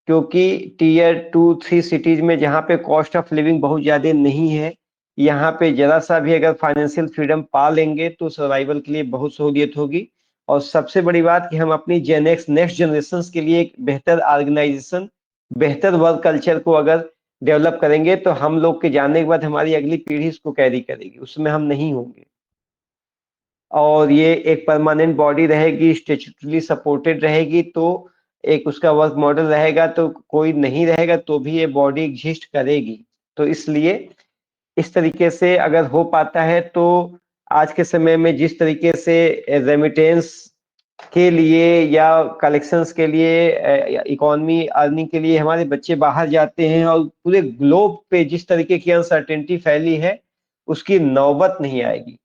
क्योंकि टीयर 2-3 सिटीज में जहाँ पे कॉस्ट ऑफ लिविंग बहुत ज्यादा नहीं है, यहाँ पे जरा सा भी अगर फाइनेंशियल फ्रीडम पा लेंगे तो सर्वाइवल के लिए बहुत सहूलियत होगी। और सबसे बड़ी बात कि हम अपनी नेक्स्ट जनरेशन के लिए एक बेहतर ऑर्गेनाइजेशन, बेहतर वर्क कल्चर को अगर डेवलप करेंगे तो हम लोग के जाने के बाद हमारी अगली पीढ़ी इसको कैरी करेगी, उसमें हम नहीं होंगे। और ये एक परमानेंट बॉडी रहेगी, स्टैट्यूटरी सपोर्टेड रहेगी, तो एक उसका वर्क मॉडल रहेगा, तो कोई नहीं रहेगा तो भी ये बॉडी एग्जिस्ट करेगी। तो इसलिए इस तरीके से अगर हो पाता है तो आज के समय में जिस तरीके से रेमिटेंस के लिए या कलेक्शंस के लिए, इकोनॉमी अर्निंग के लिए हमारे बच्चे बाहर जाते हैं और पूरे ग्लोब पे जिस तरीके की अनसर्टेनिटी फैली है, उसकी नौबत नहीं आएगी।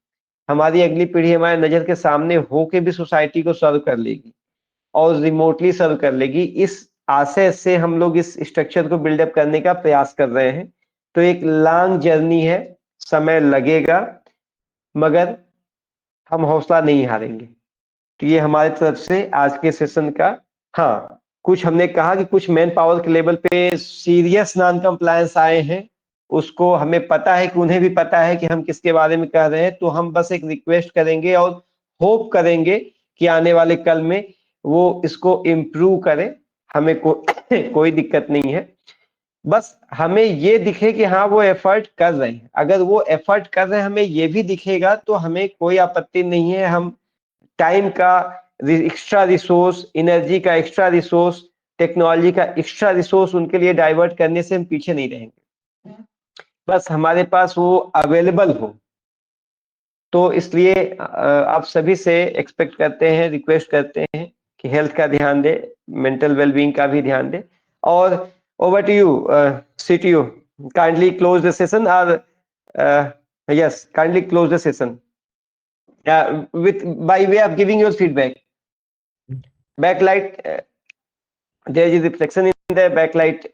हमारी अगली पीढ़ी हमारे नजर के सामने होके भी सोसाइटी को सर्व कर लेगी और रिमोटली सर्व कर लेगी। इस आशय से हम लोग इस स्ट्रक्चर को बिल्डअप करने का प्रयास कर रहे हैं। तो एक लॉन्ग जर्नी है, समय लगेगा, मगर हम हौसला नहीं हारेंगे। तो ये हमारी तरफ से आज के सेशन का, हाँ, कुछ हमने कहा कि कुछ मैन पावर के लेवल पे सीरियस नॉन कंप्लायंस आए हैं, उसको हमें पता है कि उन्हें भी पता है कि हम किसके बारे में कह रहे हैं। तो हम बस एक रिक्वेस्ट करेंगे और होप करेंगे कि आने वाले कल में वो इसको इम्प्रूव करें। हमें कोई दिक्कत नहीं है, बस हमें ये दिखे कि हाँ वो एफर्ट कर रहे हैं। अगर वो एफर्ट कर रहे हैं हमें ये भी दिखेगा तो हमें कोई आपत्ति नहीं है। हम टाइम का एक्स्ट्रा रिसोर्स, एनर्जी का एक्स्ट्रा रिसोर्स, टेक्नोलॉजी का एक्स्ट्रा रिसोर्स उनके लिए डाइवर्ट करने से हम पीछे नहीं रहेंगे, बस हमारे पास वो अवेलेबल हो। तो इसलिए आप सभी से एक्सपेक्ट करते हैं, रिक्वेस्ट करते हैं कि हेल्थ का ध्यान दे, मेंटल वेलबींग का भी ध्यान दे। और over to you CTO, kindly close the session, और yes, kindly close the session with by way of giving your feedback. Backlight, there is reflection in the backlight.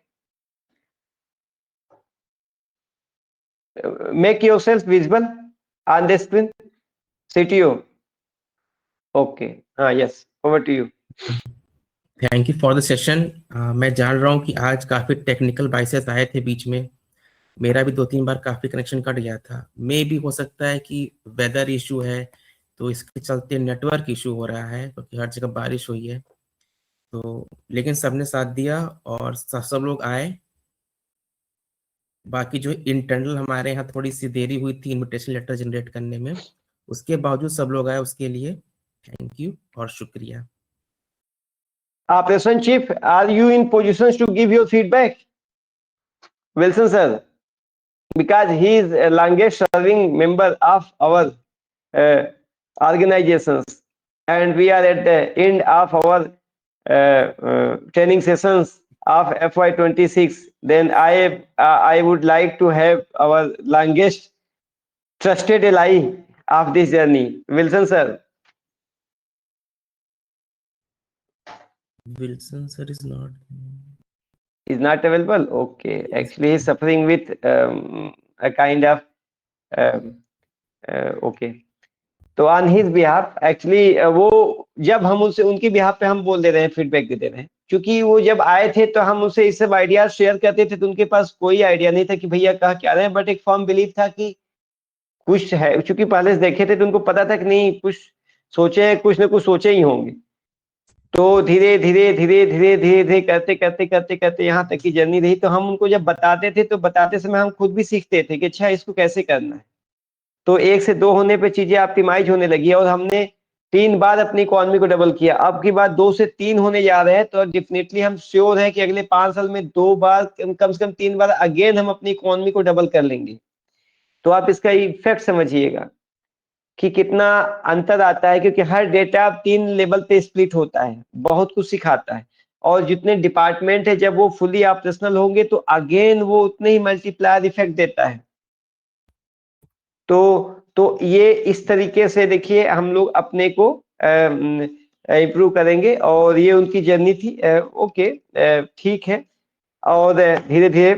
Make yourself visible on the screen. CTO. Okay. Yes. Over to you. Thank you for the session. मैं जान रहा हूँ कि आज काफी technical biases आए थे बीच में, मेरा भी 2-3 बार काफी कनेक्शन कट गया था। मे भी हो सकता है कि वेदर इशू है तो इसके चलते नेटवर्क इशू हो रहा है, क्योंकि हर जगह बारिश हुई है। तो लेकिन सबने साथ दिया और सब लोग आए। बाकी जो इंटरनल हमारे यहाँ थोड़ी सी देरी हुई थी इनविटेशन लेटर जनरेट करने में, उसके बावजूद सब लोग आए, उसके लिए थैंक यू और शुक्रिया। Operation Chief, are you in positions to give your feedback? Wilson sir, because he is a longest serving member of our organizations, and we are at the end of our training sessions of FY26. Then I would like to have our longest trusted ally of this journey, Wilson sir. Wilson sir is not available. Okay, actually he's suffering with a kind of okay. तो on his behalf actually वो जब हम उनसे उनकी behalf पे हम बोल दे रहे हैं, फीडबैक दे रहे हैं, क्योंकि वो जब आए थे तो हम उनसे इस सब आइडियाज शेयर करते थे तो उनके पास कोई आइडिया नहीं था कि भैया कह क्या रहे हैं, बट एक फर्म बिलीव था कि कुछ है, क्योंकि पहले से देखे थे तो उनको पता था कि नहीं कुछ सोचे, कुछ ना कुछ सोचे ही होंगे। तो धीरे धीरे धीरे धीरे धीरे धीरे करते करते करते करते यहाँ तक की जर्नी रही। तो हम उनको जब बताते थे तो बताते समय हम खुद भी सीखते थे कि अच्छा इसको कैसे करना है। तो 1 से 2 होने पे चीजें ऑप्टिमाइज होने लगी और हमने 3 बार अपनी इकोनॉमी को डबल किया। अब की बार 2 से 3 होने जा रहे हैं, तो डेफिनेटली हम श्योर हैं कि अगले 5 साल में 2 बार कम से कम 3 बार अगेन हम अपनी इकोनॉमी को डबल कर लेंगे। तो आप इसका इफेक्ट समझिएगा कि कितना अंतर आता है, क्योंकि हर डेटा 3 लेवल पे स्प्लिट होता है, बहुत कुछ सिखाता है। और जितने डिपार्टमेंट है जब वो फुली ऑपरेशनल होंगे तो अगेन वो उतने ही मल्टीप्लायर इफेक्ट देता है। तो ये इस तरीके से देखिए हम लोग अपने को इम्प्रूव करेंगे और ये उनकी जर्नी थी। ओके, ठीक है। और धीरे धीरे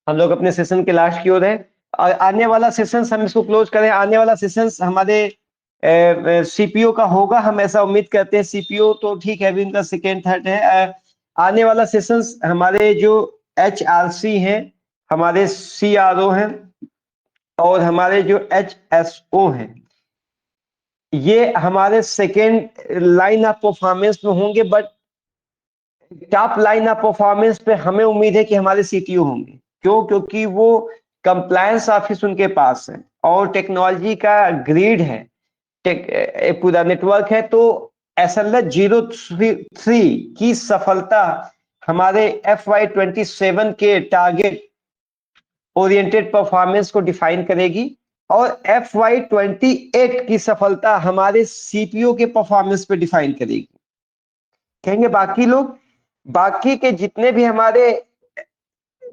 हम लोग अपने सेशन के लास्ट की ओर है। और आने वाला सेशन हम इसको क्लोज करें। आने वाला सेशन हमारे सीपीओ का होगा, हम ऐसा उम्मीद करते हैं। सीपीओ तो ठीक है, अभी इनका सेकेंड थर्ड है। आने वाला सेशन हमारे जो एचआरसी हैं, हमारे सीआरओ हैं और हमारे जो एचएसओ हैं, ये हमारे सेकेंड लाइन ऑफ परफॉर्मेंस में होंगे। But top line of performance पे हमें उम्मीद है कि हमारे सीटीओ होंगे। क्यों? क्योंकि वो कंप्लायंस ऑफिस उनके पास है और टेक्नोलॉजी का ग्रिड है, पूरा नेटवर्क है। तो एसएलएस 03 की सफलता हमारे FY27 के टारगेट ओरिएंटेड परफॉर्मेंस को डिफाइन करेगी और FY28 की सफलता हमारे सीपीओ के परफॉर्मेंस पे डिफाइन करेगी। कहेंगे बाकी लोग, बाकी के जितने भी हमारे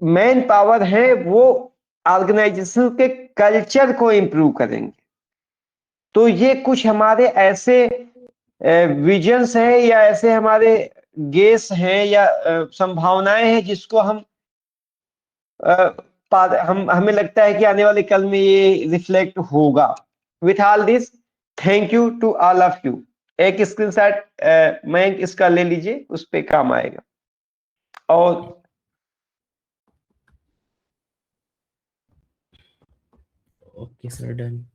मैन पावर है वो ऑर्गेनाइजेशन के कल्चर को इंप्रूव करेंगे। तो ये कुछ हमारे ऐसे विजन्स हैं या ऐसे हमारे गेस हैं या संभावनाएं हैं जिसको हमें लगता है कि आने वाले कल में ये रिफ्लेक्ट होगा। With all this, thank you to all of you. एक स्क्रीनशॉट मैं इसका ले लीजिए, उस पे काम आएगा। और ओके सर, डन।